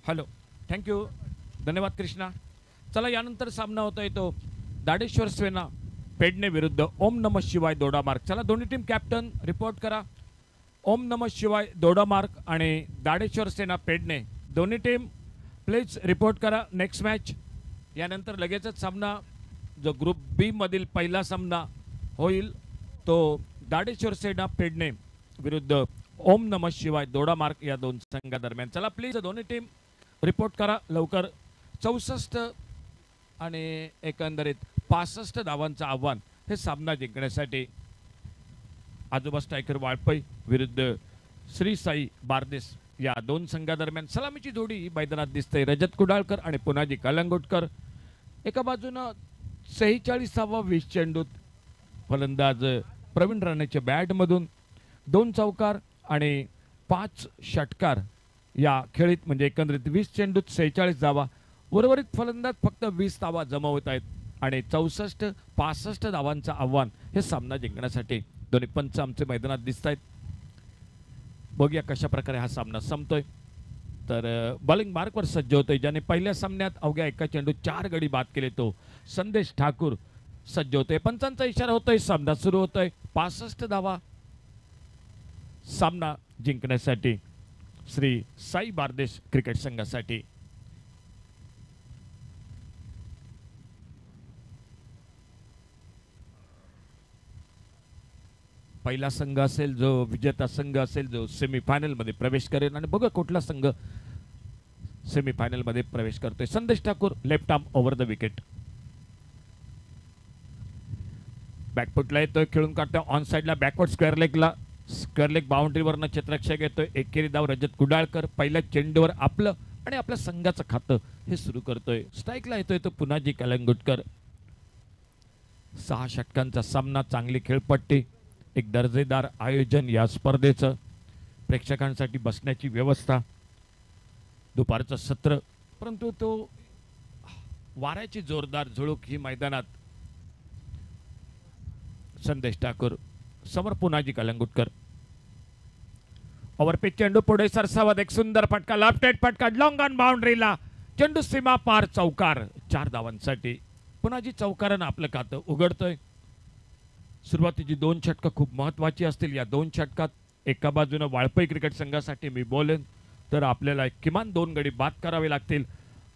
हॅलो, थँक्यू, धन्यवाद कृष्णा. चला, यानंतर सामना होता येतो दाडेश्वर सेना पेडणे विरुद्ध ओम नमः शिवाय दोडामार्ग. चला, दोन्ही टीम कॅप्टन रिपोर्ट करा. ओम नमः शिवाय दोडामार्ग आणि दाडेश्वर सेना पेडणे दोन्ही टीम प्लीज रिपोर्ट करा. नेक्स्ट मॅच यानंतर लगेचच सामना जो ग्रुप बी मधील पहिला सामना होईल तो दाडेश्वर सेना पेडणे विरुद्ध ओम नमः शिवाय दोडामार्ग या दोन संघादरम्यान. चला प्लीज दोन्ही टीम रिपोर्ट करा लवकर. 64 आणि एकंदरीत 65 धावांचं आव्हान हे सामना जिंकण्यासाठी. आजोबा स्ट्रायकर वाळपई विरुद्ध श्री साई बारदेस या दोन संघादरम्यान सलामीची जोडी ही मैदानात दिसते. रजत कुडाळकर आणि पुनाजी कलंगुटकर. एका बाजूनं 46वा 20 चेंडूत फलंदाज प्रवीण राणेच्या बॅटमधून 2 चौकार आणि 5 षटकार या खेळीत, म्हणजे एकंदरीत 20 चेंडूत 46 धावा. उर्वरित फलंदाज फक्त 20 धावा जमवत आहेत आणि 64-65 धावांचं आव्हान हे सामना जिंकण्यासाठी दोन्ही पंच आमचे मैदानात दिसत आहेत. बघूया कशा प्रकारे हा सामना संपतोय. तर बॉलिंग मार्कवर सज्ज होतोय, ज्याने पहिल्या सामन्यात अवघ्या एका चेंडूत 4 गडी बाद केले तो संदेश ठाकूर सज्ज होतोय. पंचांचा इशारा होतोय, सामना सुरू होतोय. 65 धावा सामना जिंकण्यासाठी श्री साई बारदेस क्रिकेट संघासाठी. पहिला संघ असेल जो विजेता संघ असेल जो सेमीफायनल मध्ये प्रवेश करेल आणि बघा कुठला संघ सेमीफायनल मध्ये प्रवेश करतोय. Sandesh Thakur left arm over the wicket. बॅकफुटला येतोय, खेळून काढतोय ऑन साइडला बॅकवर्ड स्क्वेअर लेग बाउंड्रीवरनं क्षेत्ररक्षक येतोय. एकेरी धाव रजत कुडाळकर. पहिल्या चेंडूवर आपलं आणि आपल्या संघाचं खातं हे सुरू करतोय. स्ट्राईकला येतोय तो पुनाजी कलंगुटकर. 6 षटकांचा सामना, चांगली खेळपट्टी, एक दर्जेदार आयोजन या स्पर्धेचं, प्रेक्षकांसाठी बसण्याची व्यवस्था, दुपारचं सत्र, परंतु तो वाऱ्याची जोरदार झुळूक ही मैदानात. संदेश ठाकूर समोर पुनाजी कलंगुटकर. ओव्हरपिच चेंडू पुढे सरसावत, एक सुंदर फटका, लेफ्ट हँड फटका, लॉंग ऑन बाउंड्रीला, चेंडू सीमा पार, चौकार. 4 धावांसाठी पुनाजी चौकारानं आपलं खातं उघडतोय. सुरुवातीची 2 षटकं खूप महत्त्वाची असतील. या 2 षटकात एका बाजूनं वाळपई क्रिकेट संघासाठी मी बोलेन तर आपल्याला किमान 2 गडी बाद करावे लागतील,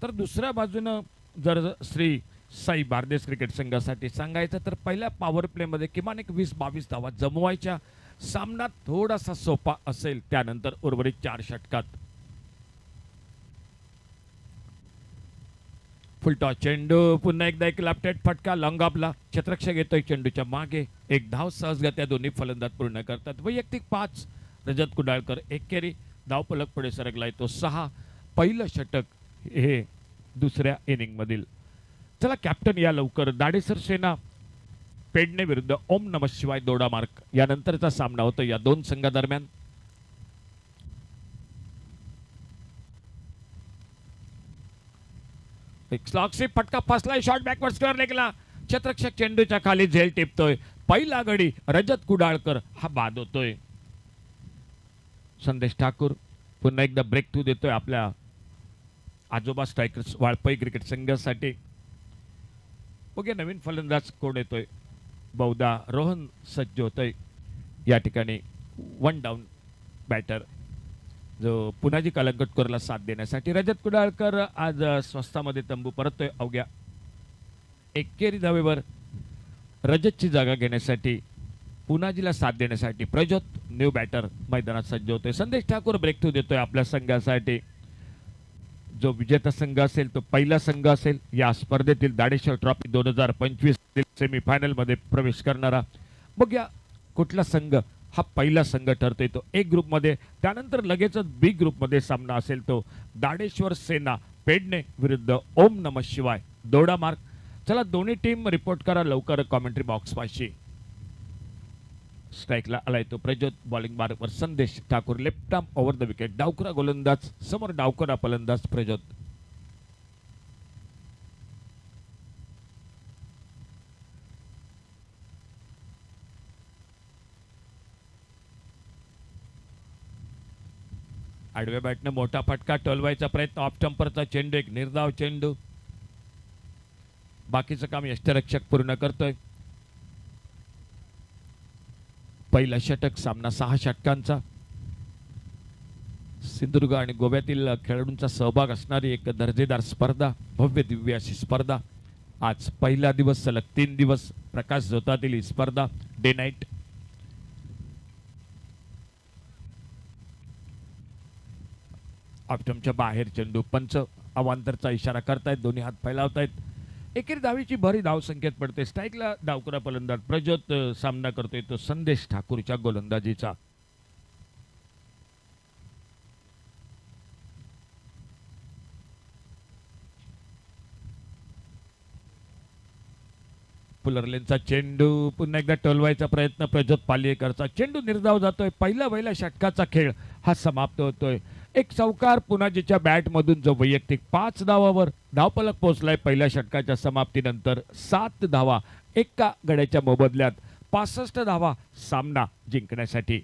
तर दुसऱ्या बाजूनं जर श्री साई बारदेस क्रिकेट संघासाठी सांगायचं तर पहिल्या पॉवर प्लेमध्ये किमान एक 20-22 धावा जमवायच्या. सामना थोडासा सोपा असेल त्यानंतर उर्वरित 4 षटकात. फुलटॉस चेंडू, पुन्हा एकदा एक लेफ्ट हँड फटका, लॉंग ऑफला, क्षेत्ररक्षक येतोय चेंडूच्या मागे. एक धाव सहजगत्या दोन्ही फलंदाज पूर्ण करतात. वैयक्तिक 5 रजत कुडाळकर. एकेरी धावफलक पुढे सरकलाय तो 6. पहिलं षटक हे दुसऱ्या इनिंग मधील. चला कॅप्टन या लवकर. दाडेसर सेना पेडणे विरुद्ध ओम नमः शिवाय दोडामार्ग यानंतरचा सामना होतो या दोन संघादरम्यान. एक स्लॉगशिप फटका फसलाय, शॉर्ट बॅकवर्ड स्क्वेअर लेगला, क्षेत्ररक्षक चेंडूच्या खाली झेल टिपतोय. पहिला गडी रजत कुडाळकर हा बाद होतोय. संदेश ठाकूर पुन्हा एकदा ब्रेक थ्रू देतोय आपल्या आजोबा स्ट्रायकर्स वाळपई क्रिकेट संघासाठी. बघूया नवीन फलंदाज कोण येतोय. बहुधा रोहन सज्ज होतोय या ठिकाणी. 1 डाऊन बॅटर जो पुनाजी कलंगुटकरला साथ देण्यासाठी. रजत कुडाळकर आज स्वस्तामध्ये तंबू परततोय. अवघ्या एकेरी धावेवर रजतची जागा घेण्यासाठी, पुनाजीला साथ देण्यासाठी प्रज्योत न्यू बॅटर मैदानात सज्ज होतोय. संदेश ठाकूर ब्रेक थ्रू देतोय आपल्या संघासाठी. जो विजेता संघ असेल तो पहिला संघ असेल या स्पर्धेतील दाडेश्वर ट्रॉफी 2025 सेमीफायनल मध्ये प्रवेश करणारा. बघूया कुठला संघ हा पहिला संघ ठरतोय. तो ए ग्रुप मध्ये, त्यानंतर लगेचच बी ग्रुप मध्ये सामना असेल तो दाडेश्वर सेना पेडणे विरुद्ध ओम नमः शिवाय दोडामार्ग. चला दोन्ही टीम रिपोर्ट करा लवकर कॉमेंट्री बॉक्स पाशी. स्ट्राईकला आलाय तो प्रज्योत. बॉलिंग मार्कवर Sandesh Thakur. Left arm over the wicket. डावखुरा गोलंदाज समोर, डावखुरा फलंदाज प्रज्योत. आडव्या बॅटने मोठा फटका टोलवायचा प्रयत्न. ऑफ स्टंपरचा चेंडू, एक निर्धाव चेंडू. बाकीचं काम यष्टरक्षक पूर्ण करतोय. पहिला षटक, सामना 6 षटकांचा. सिंधुदुर्ग आणि गोव्यातील खेळाडूंचा सहभाग असणारी एक दर्जेदार स्पर्धा, भव्य दिव्य अशी स्पर्धा. आज पहिला दिवस, सलग 3 दिवस प्रकाश झोतातील ही स्पर्धा डे नाईट. ऑप्टमच्या बाहेर चेंडू. पंच अवांतरचा इशारा करतायत, दोन्ही हात फैलावतायत. एकेरी धावीची भरी धाव संख्येत पडते. स्ट्राईकला डावकरा फलंदाज प्रज्योत सामना करतोय तो संदेश ठाकूरच्या गोलंदाजीचा. पुलरलेनचा चेंडू, पुन्हा एकदा टोलवायचा प्रयत्न प्रज्योत पालियेकरचा. चेंडू निर्धाव जातोय. पहिल्या षटकाचा खेळ हा समाप्त होतोय. एक चौकार पुनाजीच्या बॅटमधून, जो वैयक्तिक 5 धावावर धावफलक पोहोचलाय पहिल्या षटकाच्या समाप्तीनंतर. 7 धावा एका गड्याच्या मोबदल्यात, 65 धावा सामना जिंकण्यासाठी.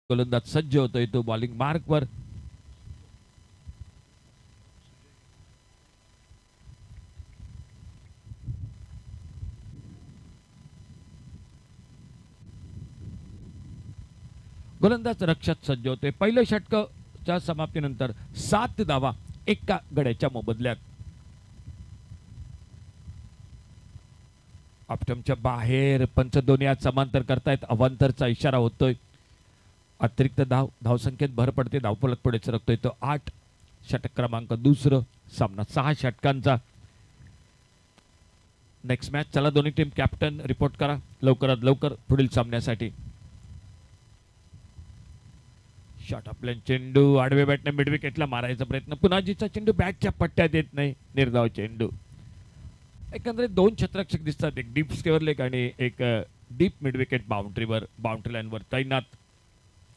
गोलंदाज सज्ज होतोय तो बॉलिंग मार्कवर. गोलंदाज रक्षक सज्ज होते. पहिलं षटकाच्या समाप्तीनंतर 7 धावा एका गड्याच्या मोबदल्यात. ऑप्टमच्या बाहेर पंच दोन्ही हात समांतर करतायत, अवांतरचा इशारा होतोय. अतिरिक्त धावसंख्येत भर पडते, धावफलक पुढे सरकतोय तो 8. षटक क्रमांक 2, सामना 6 षटकांचा. Next match. चला दोन्ही टीम कॅप्टन रिपोर्ट करा लवकरात लवकर पुढील सामन्यासाठी. शॉट आपल्या चेंडू, आडव्या बॅटने मिड विकेटला मारायचा प्रयत्न. पुनाजीचा चेंडू बॅटच्या पट्ट्यात येत नाही, निर्धाव चेंडू. एकंदरीत 2 क्षेत्ररक्षक दिसतात, एक डीप स्केअर लेग आणि एक डीप मिड विकेट बाउंड्री लाईनवर तैनात.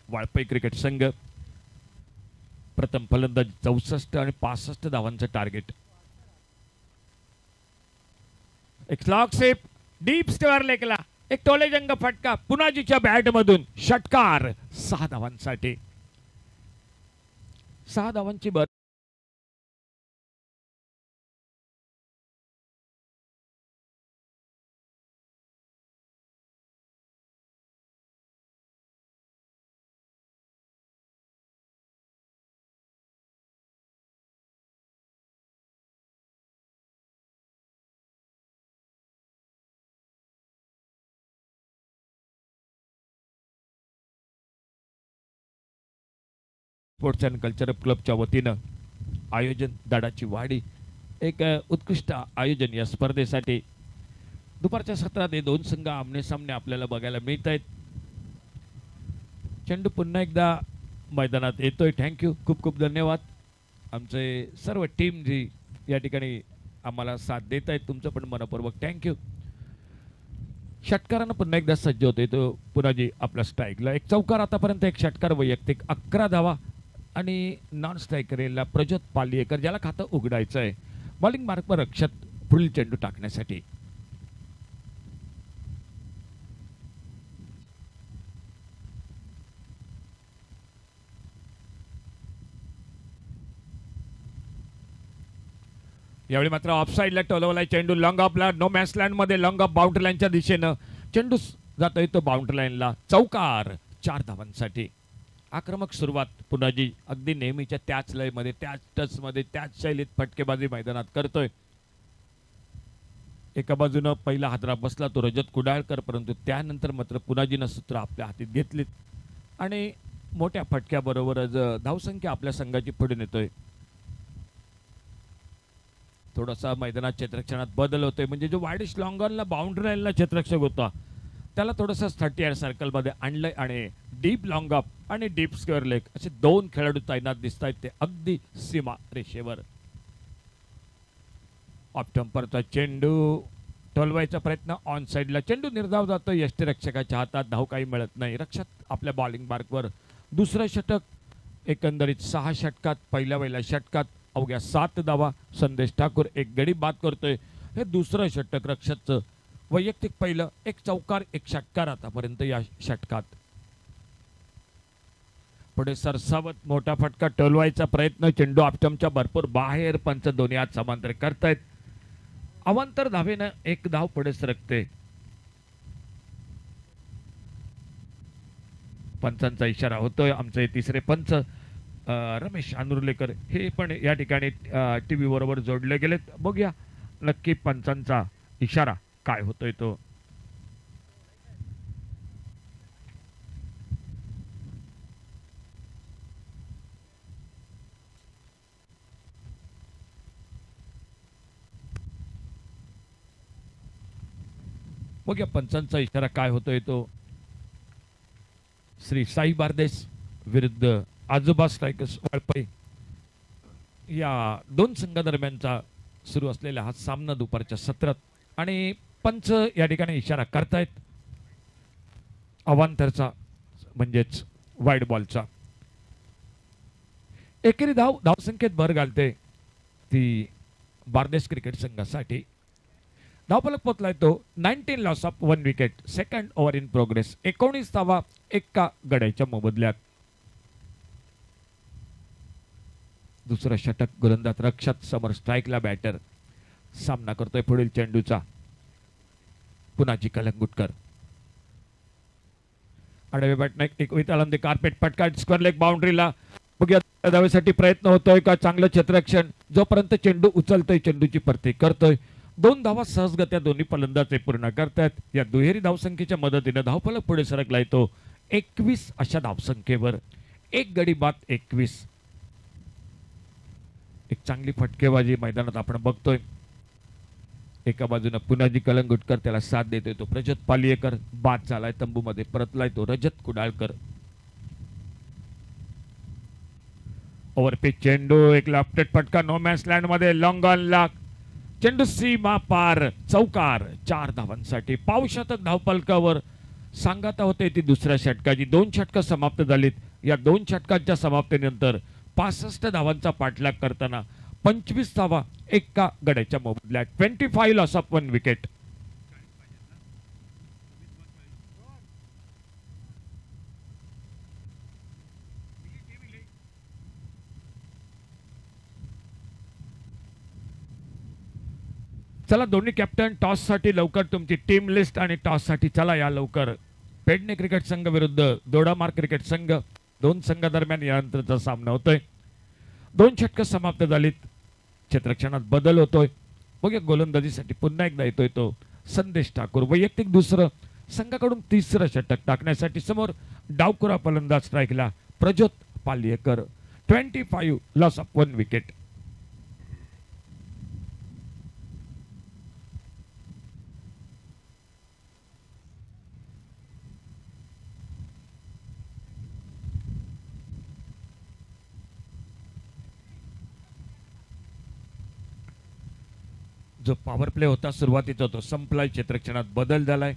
वाळपई क्रिकेट संघ प्रथम फलंदाज 64 आणि 65 धावांचं टार्गेट. एक स्लॉग सेप डीप स्टेअर लेगला, एक टोलेजंग फटका पुनाजीच्या बॅटमधून. षटकार 6 धावांसाठी. 6 धावांची भर. स्पोर्ट्स अँड कल्चरल क्लबच्या वतीनं आयोजन दाडाची वाडी, एक उत्कृष्ट आयोजन या स्पर्धेसाठी. दुपारच्या सत्रात हे 2 संघ आमने सामने आपल्याला बघायला मिळत आहेत. चेंडू पुन्हा एकदा मैदानात येतोय. थँक्यू, खूप खूप धन्यवाद. आमचे सर्व टीम जी या ठिकाणी आम्हाला साथ देत आहेत, तुमचं पण मनपूर्वक थँक्यू. षटकारानं पुन्हा एकदा सज्ज होते तो पुनाजी आपल्या स्ट्राईकला. एक चौकार आतापर्यंत, एक षटकार, वैयक्तिक 11 धावा आणि नॉन स्ट्रायकरला प्रज्योत पालियेकर, ज्याला खातं उघडायचं आहे. बॉलिंग मार्कवर रक्षक पुढील चेंडू टाकण्यासाठी. यावेळी मात्र ऑफसाईडला टोलवलाय चेंडू. लॉंग ऑफला, नो मॅच लँड मध्ये लॉंग ऑफ बाउंड्री लाईनच्या दिशेनं चेंडू जातोय तो बाउंड्री लाईनला. चौकार 4 धावांसाठी. आक्रमक सुरुवात पुनाजी अगदी नेहमीच्या त्याच लयमध्ये, त्याच टचमध्ये, त्याच शैलीत फटकेबाजी मैदानात करतोय. एका बाजूनं पहिला हादरा बसला तो रजत कुडाळकर, परंतु त्यानंतर मात्र पुनाजीनं सूत्र आपल्या हातीत घेतलीत आणि मोठ्या फटक्याबरोबरच धावसंख्या आपल्या संघाची पुढे नेतोय. थोडासा मैदानात क्षेत्ररक्षणात बदल होतोय, म्हणजे जो वाईडिश लॉंगॉनला बाउंड्री लाईनला क्षेत्ररक्षक होता त्याला थोडंसं 30 यार्ड सर्कलमध्ये आणलंय आणि डीप लॉंग ऑफ आणि डीप स्क्वेअर लेग असे 2 खेळाडू तैनात दिसत आहेत, ते अगदी सीमा रेषेवर. ऑफ टेम्परचा चेंडू टोलवायचा प्रयत्न ऑन साईडला, चेंडू निर्धाव जातो यष्टीरक्षकाच्या हातात, धाव काही मिळत नाही. रक्षक आपल्या बॉलिंग मार्कवर. दुसरं षटक. एकंदरीत 6 षटकात पहिल्या षटकात अवघ्या 7 धावा. संदेश ठाकूर एक गडी बाद करतोय. हे दुसरं षटक रक्षकचं. वैयक्तिक पहिलं, एक चौकार एक षटकार आतापर्यंत या षटकात. पुढे सरसावत मोठा फटका, टोलवायचा प्रयत्न, चेंडू ऑप्टमच्या भरपूर बाहेर. पंच दोन्ही हात समांतर करतायत. अवांतर धावेनं एक धाव पुढे सरकते. पंचांचा इशारा होतोय. आमचे तिसरे पंच रमेश अनुर्लेकर हे पण या ठिकाणी टीव्ही बरोबर जोडले गेलेत. बघूया नक्की पंचांचा इशारा काय होतोय तो. बघूया पंचांचा इशारा काय होतोय तो. श्री साई बारदेस विरुद्ध आजोबा स्ट्रायकर्स वाळपई या दोन संघादरम्यानचा सुरू असलेला हा सामना दुपारच्या सत्रात. आणि पंच या ठिकाणी इशारा करतायत अवांतरचा म्हणजेच वाईड बॉलचा. एकेरी धावसंख्येत भर घालते ती बारदेस क्रिकेट संघासाठी. धावफलक पोचलाय तो 19 loss of 1 wicket. Second over in progress. 19 धावा एका गड्याच्या मोबदल्यात. दुसरं षटक. गोलंदाज रक्षक समोर स्ट्राईकला बॅटर. सामना करतोय पुढील चेंडूचा पुनाजी कलंगुटकर. आडवे बॅटने एक विताळंदी कार्पेट फटका स्क्वेअर लेग बाउंड्रीला. बघूया धावेसाठी प्रयत्न होतोय का. चांगलं क्षेत्ररक्षण. जोपर्यंत चेंडू उचलतोय चेंडूची परती करतोय. 2 धावा सहजगत्या दोन्ही फलंदाज पूर्ण करतायत. या दुहेरी धावसंख्येच्या मदतीने धावफलक पुढे सरकलाय तो 21 अशा धावसंख्येवर. एक गडी बाद 21. एक चांगली फटकेबाजी मैदानात आपण बघतोय. एका बाजूने पुनाजी कलंगुटकर, त्याला साथ देतोय तो प्रजत पालियेकर. बाद झालाय, तंबूमध्ये परतलाय तो रजत कुडाळकर. ओव्हरपिच चेंडू. एक लेफ्टेड फटका नो मॅन्स लँड मध्ये. लॉंग ऑन ला चेंडू सीमा पार. चौकार. 4 धावांसाठी. पावशतक धावफलकावर सांगता होते ती दुसऱ्या षटकाची. 2 षटकं समाप्त झालीत. या 2 षटकांच्या समाप्तीनंतर 65 धावांचा पाठलाग करताना 25 धावा एका गड्याच्या मोबदल्यात. 25 लॉस ऑफ 1 विकेट. चला दोन्ही कॅप्टन टॉस साठी लवकर तुमची टीम लिस्ट आणि टॉस साठी चला या लवकर. पेडणे क्रिकेट संघ विरुद्ध दोडामार्ग क्रिकेट संघ. 2 संघादरम्यान यानंतरचा सामना होतोय. 2 षटकं समाप्त झालीत. क्षेत्ररक्षणात बदल होतोय. बघूया गोलंदाजीसाठी पुन्हा एकदा येतोय तो संदेश ठाकूर. वैयक्तिक दुसरं, संघाकडून तिसरं षटक टाकण्यासाठी समोर डावकुरा फलंदाज स्ट्राईकला प्रज्योत पालियेकर. 25 loss of 1 wicket. जो पॉवर प्ले होता सुरुवातीचा तो संपलाय. क्षेत्ररक्षणात बदल झालाय.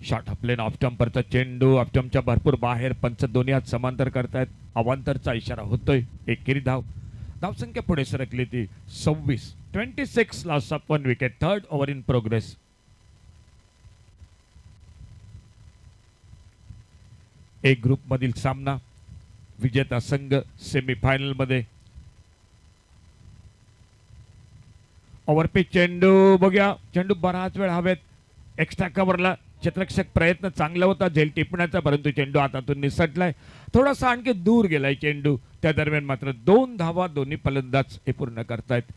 शॉट हपलेन ऑफ स्टंपरचा चेंडू ऑफ भरपूर बाहेर. पंच दोन्ही हात समांतर करतायत. अवांतरचा इशारा होतोय. एकेरी धावसंख्या पुढे सरकली ती 26. 26 loss of 1 wicket. Third over in progress. एक ग्रुप मधील सामना. विजेता संघ सेमीफायनल मध्ये. ओव्हरपिच चेंडू. बघूया चेंडू बराच वेळ हवेत. एक्स्ट्रा कव्हरला क्षेत्ररक्षक प्रयत्न चांगला होता झेल टिपण्याचा, परंतु चेंडू हातातून निसटलाय. थोडासा आणखी दूर गेलाय चेंडू. त्या दरम्यान मात्र 2 धावा दोन्ही फलंदाज हे पूर्ण करतायत.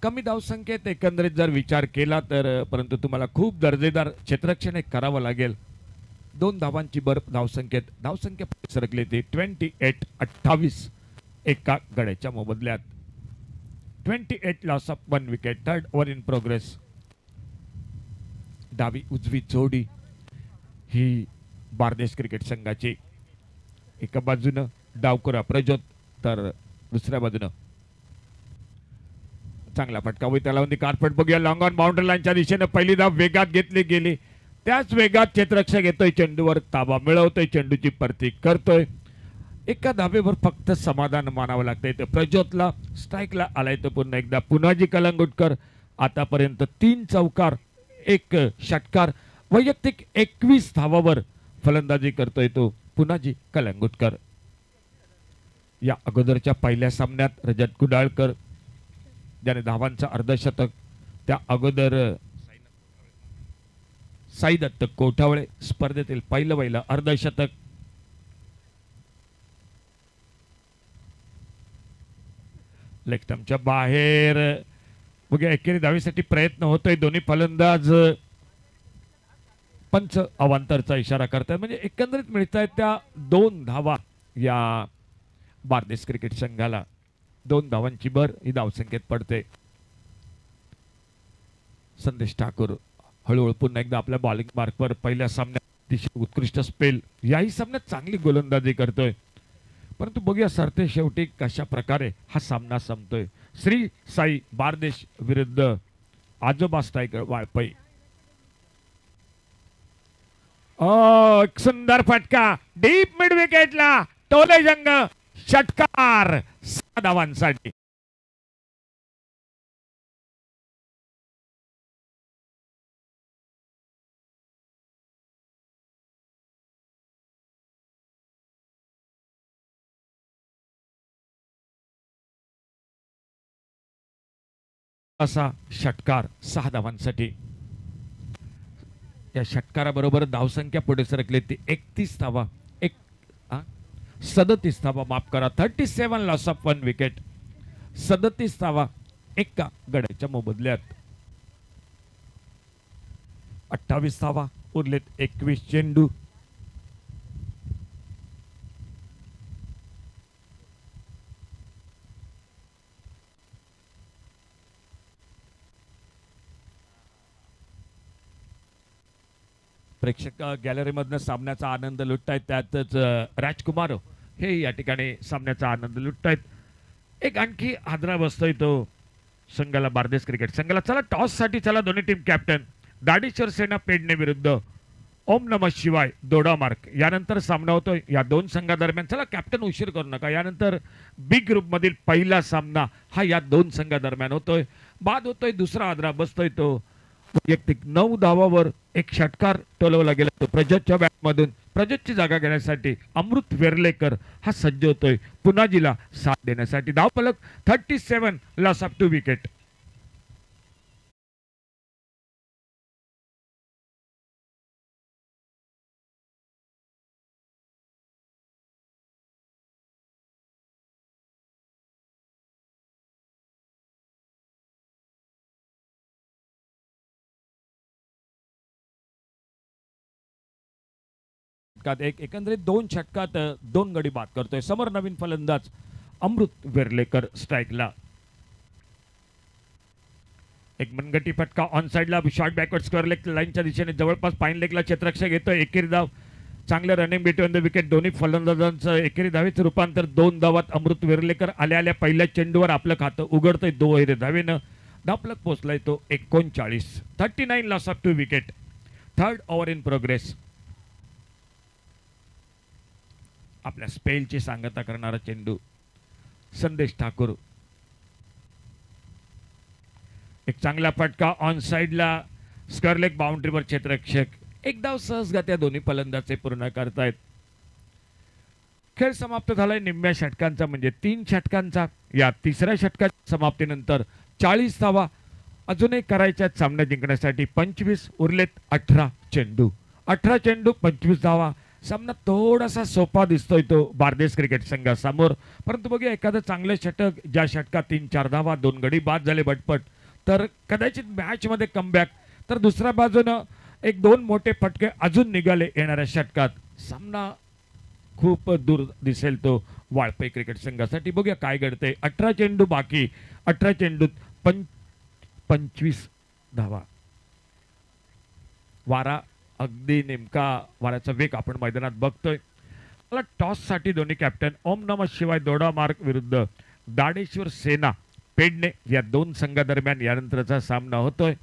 कमी धावसंख्येत एकंदरीत जर विचार केला तर, परंतु तुम्हाला खूप दर्जेदार क्षेत्ररक्षण हे करावं लागेल. 2 धावांची धावसंख्या सरकली ती 28-28 एका गड्याच्या मोबदल्यात. 28 loss of 1 wicket. Third over in progress. डावी उजवी जोडी ही बारदेस क्रिकेट संघाची. एका बाजूनं डावकुरा प्रज्योत तर दुसऱ्या बाजूनं चांगला फटका होईल त्याला कार्पेट बघूया लॉंग ऑन बाउंड्री लाईनच्या दिशेने पहिली धाव वेगात घेतली गेली त्याच वेगात क्षेत्ररक्षक येतोय चेंडूवर ताबा मिळवतोय चेंडूची परती करतोय एका धावेवर फक्त समाधान मानावं लागतंय तर प्रज्योतला स्ट्राईकला आलाय तो पुन्हा एकदा पुनाजी कलंगुटकर आतापर्यंत 3 चौकार 1 षटकार वैयक्तिक 21 धावावर फलंदाजी करतोय तो पुनाजी कलंगुटकर या अगोदरच्या पहिल्या सामन्यात रजत कुडाळकर ज्याने धावांचं अर्धशतक त्या अगोदर साई दत्त कोठावळे स्पर्धेतील पहिलं अर्धशतक लेग स्टंपच्या बाहेर बघूया एकेरी धावेसाठी प्रयत्न होतोय दोन्ही फलंदाज पंच अवांतरचा इशारा करतात म्हणजे एकंदरीत मिळत आहेत त्या 2 धावा या बारदेस क्रिकेट संघाला 2 धावांची भर ही धावसंख्येत पडते संदेश ठाकूर हळूहळू पुन्हा एकदा आपल्या बॉलिंग मार्कवर पहिल्या सामन्यात उत्कृष्ट स्पेल याही सामन्यात चांगली गोलंदाजी करतोय परंतु बघूया सरते शेवटी कशा प्रकारे हा सामना संपतोय श्री साई बारदेश विरुद्ध आजोबा स्ट्रायकर वाळपई एक सुंदर फटका डीप मिड विकेटला टोले जंग षटकार 6 धावांसाठी असा षटकार 6 धावांसाठी या षटकाराबरोबर धावसंख्या पुढे सरकली ती 31 धावा 37 धावा माफ करा 37 लॉस ऑफ 1 विकेट 37 धावा एका गड्याच्या मोबदल्यात 28 धावा उरलेत 21 चेंडू प्रेक्षक गॅलरीमधनं सामन्याचा आनंद लुटतायत त्यातच राजकुमार हे या ठिकाणी सामन्याचा आनंद लुटतायत एक आणखी हादरा बसतोय तो संघाला बारदेस क्रिकेट संघाला चला टॉस साठी चला दोन्ही टीम कॅप्टन दाडेश्वर सेना पेडणे विरुद्ध ओम नमः शिवाय दोडामार्क यानंतर सामना होतोय या 2 संघादरम्यान चला कॅप्टन उशीर करू नका यानंतर बी ग्रुप मधील पहिला सामना हा या 2 संघादरम्यान होतोय बाद होतोय दुसरा हादरा बसतोय तो वैयक्तिक 9 धावावर एक षटकार टोलवला गेला तो प्रजतच्या बॅटमधून प्रजतची जागा घेण्यासाठी अमृत वेर्लेकर हा सज्ज होतोय पुनाजीला साथ देण्यासाठी धावफलक 37 लॉस ऑफ 2 विकेट एक एकंदरीत 2 षटकात 2 गडी बाद करतोय समोर नवीन फलंदाज अमृत वेर्लेकर स्ट्राईकला एक मनगटी फटका ऑन साइडला शॉर्ट बॅकवर्ड स्क्वेअर लेग लाईनच्या दिशेने जवळपास पाईन लेगला क्षेत्ररक्षक येतोय एकेरी धाव चांगलं रनिंग बिटवीन द विकेट दोन्ही फलंदाजांचं एकेरी धावेचं रूपांतर 2 धावात अमृत वेर्लेकर आल्या पहिल्या चेंडूवर आपलं खातं उघडतोय 2 धावेनं धावफलक पोहोचलाय तो 39 loss of 2 wicket 3rd over in progress आपल्या स्पेलची सांगता करणारा चेंडू संदेश ठाकूर एक चांगला फटका ऑन साइडला स्क्वेअर लेग बाउंड्रीवर क्षेत्ररक्षक एक धाव सहजगत्या त्या दोन्ही फलंदाजे पूर्ण करतायत खेळ समाप्त झालाय निम्म्या षटकांचा म्हणजे 3 षटकांचा या तिसऱ्या षटकाच्या समाप्तीनंतर 40 धावा अजूनही करायच्या सामना जिंकण्यासाठी 25 उरलेत 18 चेंडू 25 धावा सामना थोडासा सोपा दिसतोय तो बारदेस क्रिकेट संघासमोर परंतु बघूया एखादं चांगलं षटक ज्या षटकात 3-4 धावा 2 गडी बाद झाले बटपट तर कदाचित मॅच मध्ये कमबॅक तर दुसऱ्या बाजूनं 1-2 मोठे फटके अजून निघाले येणाऱ्या षटकात सामना खूप दूर दिसेल तो वाळपई क्रिकेट संघासाठी बघूया काय घडतंय 18 चेंडू बाकी 18 चेंडूत 25 धावा वारा अगदी नेमका वाऱ्याचा वेग आपण मैदानात बघतोय मला टॉस साठी दोन्ही कॅप्टन ओम नमः शिवाय दोडा मार्क विरुद्ध दाडेश्वर सेना पेडणे या दोन संघादरम्यान यानंतरचा सामना होतोय.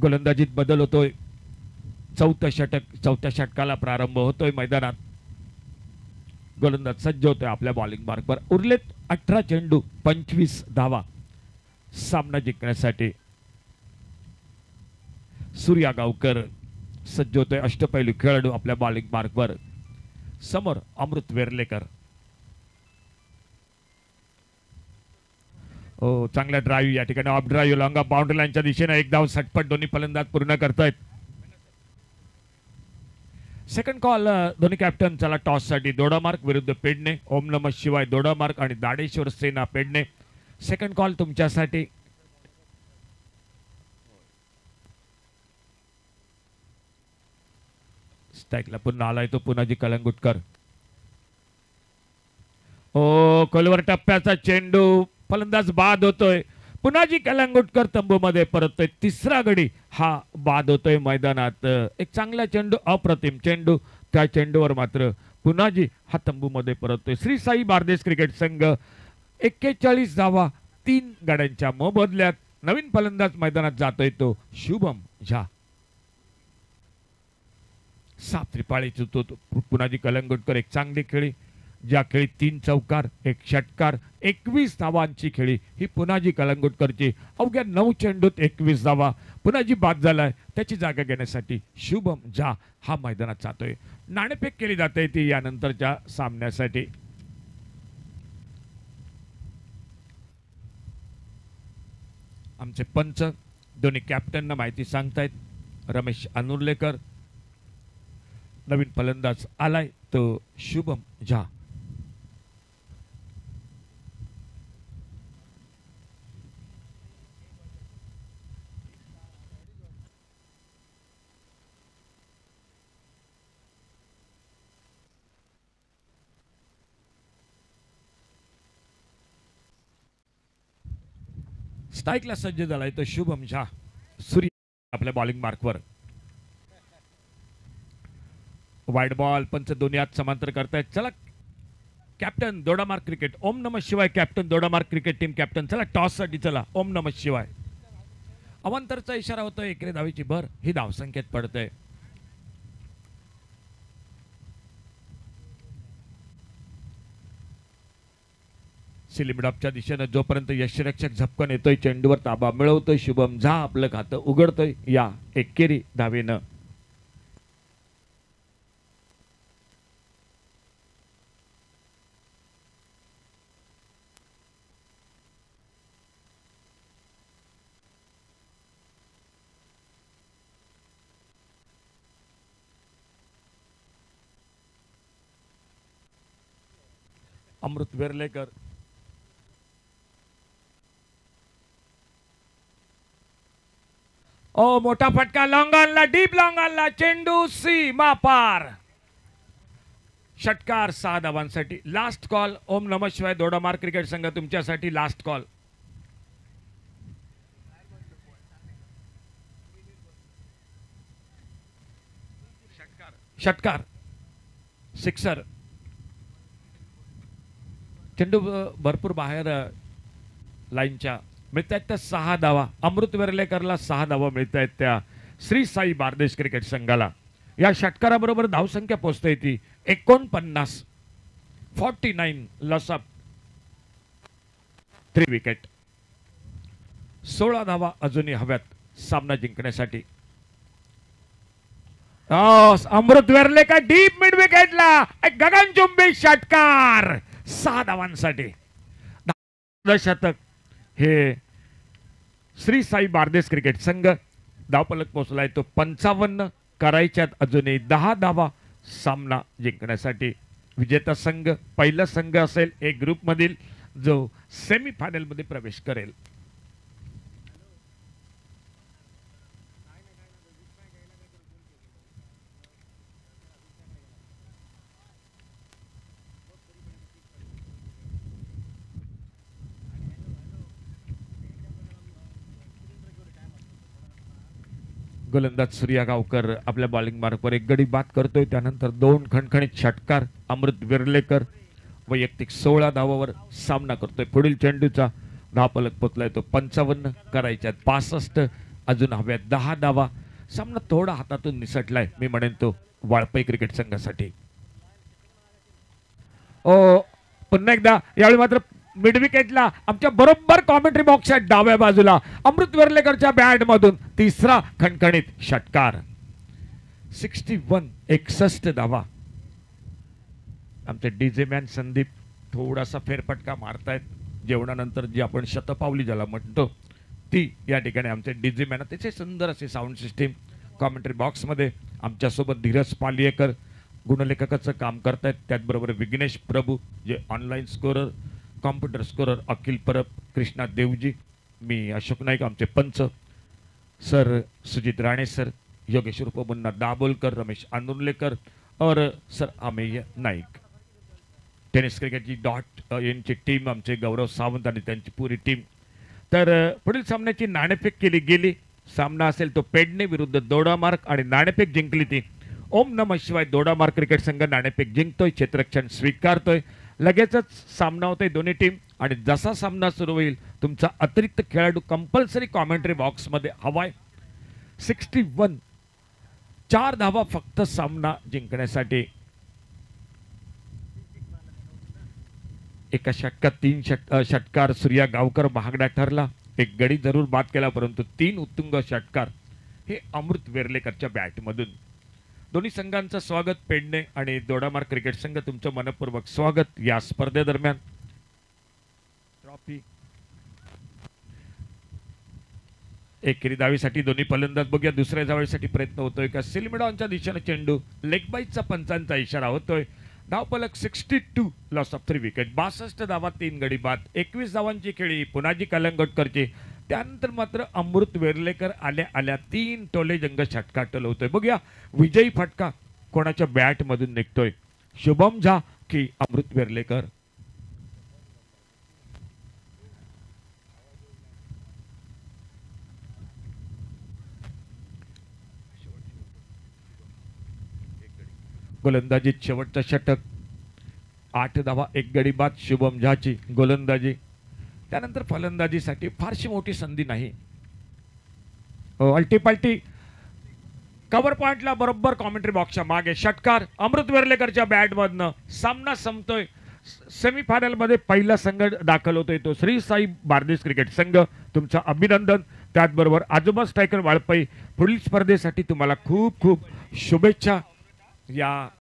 गोलंदाजीत बदल होतोय. चौथ्या षटकाला प्रारंभ होतोय मैदानात. गोलंदाज सज्ज होतोय आपल्या बॉलिंग मार्कवर. उरलेत 18 चेंडू 25 धावा सामना जिंकण्यासाठी. सूर्या गावकर सज्ज होतोय अष्टपैलू खेळाडू आपल्या बॉलिंग मार्कवर. समोर अमृत वेर्लेकर. ओ चांगला ड्राईव्ह या ठिकाणी of drive long of boundary लाईनच्या दिशेने एक धाव सटपट दोन्ही फलंदाज पूर्ण करतायत. सेकंड कॉल दोन्ही कॅप्टन. चला टॉस साठी दोडामार्क विरुद्ध पेडणे. ओम नमः शिवाय दोडामार्क आणि दाडेश्वर सेना पेडणे. सेकंड कॉल तुमच्यासाठी. स्ट्राईकला पुन्हा आलाय तो पुनाजी कलंगुटकर. ओ खोलवर टप्प्याचा चेंडू फलंदाज बाद होतोय. पुनाजी कलंगुटकर तंबूमध्ये परततोय. तिसरा गडी हा बाद होतोय मैदानात. एक चांगला चेंडू अप्रतिम चेंडू. त्या चेंडूवर मात्र पुनाजी हा तंबूमध्ये परततोय. श्री साई बारदेस क्रिकेट संघ 41 धावा 3 गड्यांच्या मोबदल्यात. नवीन फलंदाज मैदानात जातोय तो शुभम झा. सात त्रिपाळीच होतो पुनाजी कलंगुटकर. एक चांगली खेळी ज्या खेळी 3 चौकार 1 षटकार 21 धावांची खेळी ही पुनाजी कलंगुटकरची. अवघ्या 9 चेंडूत 21 धावा. पुनाजी बाद झालाय. त्याची जागा घेण्यासाठी शुभम झा हा मैदानात जातोय. नाणेफेक केली जाते ती यानंतरच्या सामन्यासाठी. आमचे पंच दोन्ही कॅप्टनना माहिती सांगतायत. रमेश अनुर्लेकर. नवीन फलंदाज आलाय तो शुभम झा. स्ट्राईकला सज्ज झालाय तो शुभम झा. सूर्य आपल्या बॉलिंग मार्कवर. वाईड बॉल पंच दोन्ही हात समांतर करतायत. चला कॅप्टन दोडामार्क क्रिकेट. ओम नमः शिवाय कॅप्टन दोडामार्क क्रिकेट टीम कॅप्टन. चला टॉस साठी चला. ओम नमः शिवाय. अवांतरचा इशारा होतोय. एकेरी धावीची भर ही धावसंख्येत पडतंय. सिलिमिडॉपच्या दिशेने जोपर्यंत यष्टीरक्षक झपकन येतोय चेंडूवर ताबा मिळवतोय शुभम झा आपलं खातं उघडतोय या एकेरी धावेनं. अमृत वेर्लेकर. ओ मोठा फटका लॉंग ऑनला डीप लॉंग ऑनला चेंडू सीमा पार. षटकार 6 धावांसाठी. Last call. ओम नमः शिवाय दोडामार्क क्रिकेट संघ तुमच्यासाठी लास्ट कॉल. षटकार सिक्सर. चेंडू भरपूर बाहेर लाईनच्या मिळत आहेत त्या 6 धावा. अमृत वेर्लेकरला 6 धावा मिळत आहेत त्या श्री साई बारदेस क्रिकेट संघाला. या षटकाराबरोबर धावसंख्या पोहोचते ती 49. 49 लॉस ऑफ 3 विकेट. 16 धावा अजूनही हव्यात सामना जिंकण्यासाठी. अमृत वेर्लेकर डीप मिड विकेटला एक गगनचुंबी षटकार 6 धावांसाठी. शतक हे श्री साई बारदेस क्रिकेट संघ. धावफलक पोहोचलाय तो 55. करायच्यात अजूनही 10 धावा सामना जिंकण्यासाठी. विजेता संघ पहिला संघ असेल एक ग्रुप मधील जो सेमीफायनल मध्ये प्रवेश करेल. गोलंदाज सूर्या गावकर आपल्या बॉलिंग मार्कवर एक गडी बाद करतोय. त्यानंतर 2 खणखणीत षटकार. अमृत विर्लेकर वैयक्तिक 16 धावावर सामना करतोय. पुढील चेंडूचा धावफलक पोचलाय तो 55 करायच्यात 65. अजून हव्यात 10 धावा. सामना थोडा हातातून निसटलाय मी म्हणेन तो वाळपई क्रिकेट संघासाठी. पुन्हा एकदा यावेळी मात्र मिड विकेटला आमच्या बरोबर कॉमेंट्री बॉक्सच्या डाव्या बाजूला अमृत वेर्लेकरच्या बॅट मधून तिसरा खणखणीत षटकार. 61 धावा. आमचे डीजे मॅन संदीप थोडासा फेरफटका मारतायत. जेवणानंतर जी आपण शतपावली ज्याला म्हणतो ती या ठिकाणी आमचे डीजे मॅन त्याचे सुंदर असे साऊंड सिस्टीम कॉमेंट्री बॉक्समध्ये आमच्यासोबत धीरज पालियेकर गुणलेखकाचं काम करतायत. त्याचबरोबर विघ्नेश प्रभू जे ऑनलाईन स्कोरर, कॉम्प्युटर स्कोरर अखिल परब, कृष्णा देवजी, मी अशोक नाईक, आमचे पंच सर सुजित राणे सर, योगेश उर्फ मुन्ना दाभोलकर, रमेश आंदुर्लेकर और सर अमेय नाईक. टेनिस क्रिकेटची .in ची टीम आमचे गौरव सावंत आणि त्यांची पुरी टीम. तर पुढील सामन्याची नाणेफेक केली गेली. सामना असेल तो पेडणे विरुद्ध दोडामार्क आणि नाणेफेक जिंकली ती ओम नमः शिवाय दोडामार्क क्रिकेट संघ नाणेफेक जिंकतोय, क्षेत्ररक्षण स्वीकारतोय. लगेचच सामना होतोय दोन्ही टीम आणि जसा सामना सुरू होईल तुमचा अतिरिक्त खेळाडू कंपल्सरी कॉमेंट्री बॉक्समध्ये हवाय. 61 4 धावा फक्त सामना जिंकण्यासाठी. एका षटकात 3 षटकार सूर्या गावकर महागडा ठरला. एक गडी जरूर बाद केला परंतु 3 उत्तुंग षटकार हे अमृत वेर्लेकरच्या बॅटमधून. दोन्ही संघांचं स्वागत. पेडणे आणि दोडामार्क क्रिकेट संघ तुमचं मनपूर्वक स्वागत या स्पर्धेदरम्यान. ट्रॉफी एकेरी धावीसाठी दोन्ही फलंदाज बघूया. दुसऱ्या धावीसाठी प्रयत्न होतोय का सिलमिडॉनच्या दिशेने चेंडू लेग बाईटचा पंचांचा इशारा होतोय. धावफलक 62 लॉस ऑफ 3 विकेट. 62 धावा 3 गडी बाद. 21 धावांची खेळी पुनाजी कलंगोटकरची. त्यानंतर मात्र अमृत वेर्लेकर आल्या 3 टोले जंग षटकार टोलवतोय. बघूया विजयी फटका कोणाच्या बॅट मधून निघतोय, शुभम झा की अमृत वेर्लेकर. गोलंदाजीत शेवटचं षटक. 8 धावा 1 गडी बाद शुभम झाची गोलंदाजी. त्यानंतर फलंदाजीसाठी फारशी मोठी संधी नाही. अल्टीपल्टी कव्हर पॉइंटला बरोबर कॉमेंट्री बॉक्सच्या मागे षटकार अमृत वेर्लेकरच्या बॅटमधनं. सामना संपतोय. सेमीफायनल मध्ये पहिला संघ दाखल होतोय तो श्री साई बारदेस क्रिकेट संघ. तुमचं अभिनंदन. त्याचबरोबर आजोबा स्ट्रायकर वाळपई पुढील स्पर्धेसाठी तुम्हाला खूप खूप शुभेच्छा. या